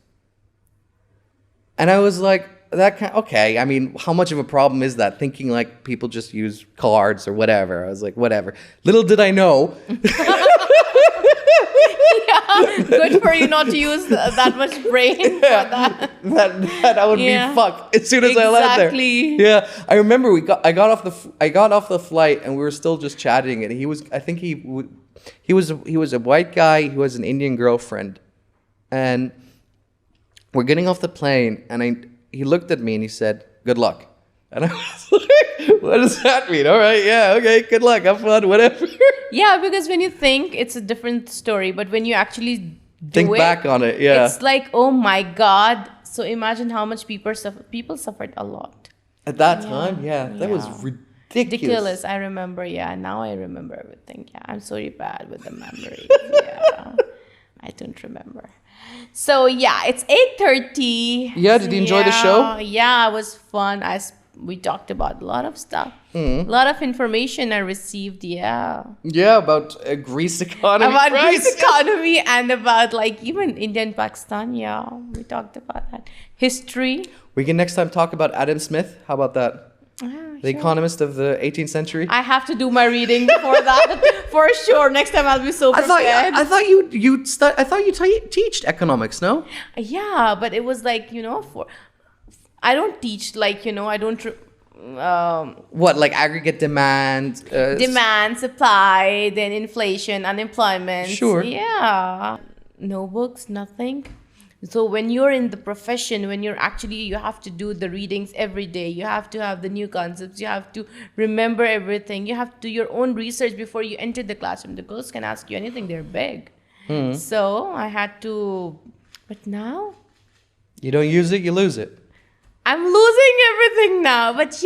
And I was like, okay, I mean, how much of a problem is that? Thinking like people just use cards or whatever. I was like, whatever. Little did I know. Yeah, good for you not to use that much brain for that. that I would be fucked as soon as I landed there. Exactly. Yeah, I remember I got off the flight and we were still just chatting, and he was a white guy. He was an Indian girlfriend, and we're getting off the plane, and he looked at me and he said, "Good luck." And I was like, what does that mean? All right, yeah, okay, good luck, have fun, whatever. Yeah, because when you think, it's a different story, but when you actually Think back on it, yeah. it's like, oh my God. So imagine how much people suffered a lot. At that time, that was ridiculous. I remember, now I remember everything. Yeah, I'm sorry bad with the memories. Yeah, I don't remember. So it's 8:30. Yeah, did you enjoy the show? Yeah, it was fun. We talked about a lot of stuff. A lot of information I received. Yeah, about Greece economy. about Greece economy and about like even India and Pakistan. Yeah, we talked about that. History. We can next time talk about Adam Smith. How about that? The economist of the 18th century. I have to do my reading before that for sure. Next time I'll be so prepared. I thought you teached economics, no? Yeah, but it was like I don't teach like I don't. What, like aggregate demand? Demand, supply, then inflation, unemployment. Sure. Yeah. No books, nothing. So when you're in the profession, when you have to do the readings every day, you have to have the new concepts, you have to remember everything, you have to do your own research before you enter the classroom. The girls can ask you anything, they're big. So I had to, but now? You don't use it, you lose it. I'm losing everything now. But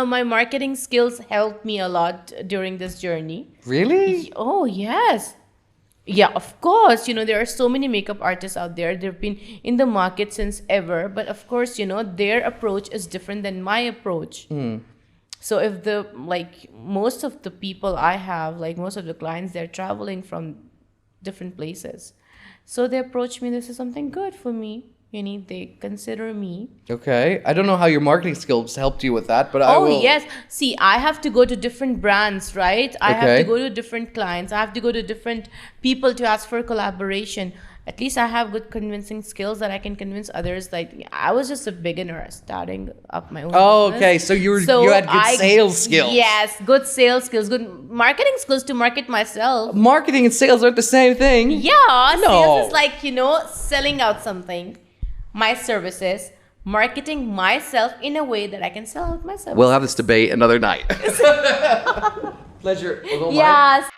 my marketing skills helped me a lot during this journey. Really? Oh, yes. Yeah, of course. There are so many makeup artists out there. They've been in the market since ever. But of course, their approach is different than my approach. So if most of the people I have, like most of the clients, they're traveling from different places. So they approached me. This is something good for me. They consider me. Okay. I don't know how your marketing skills helped you with that, but I Oh, will. yes. See, I have to go to different brands, right? I have Okay. to go to different clients. I have to go to different people to ask for collaboration. At least I have good convincing skills that I can convince others. Like, I was just a beginner starting up my own Oh, business. okay. So you had good sales skills. Yes, good sales skills, good marketing skills to market myself. Marketing and sales aren't the same thing. Yeah, No. sales is like, selling out something, my services, marketing myself in a way that I can sell out my services. We'll have this debate another night. Pleasure. Was all mine. Yes.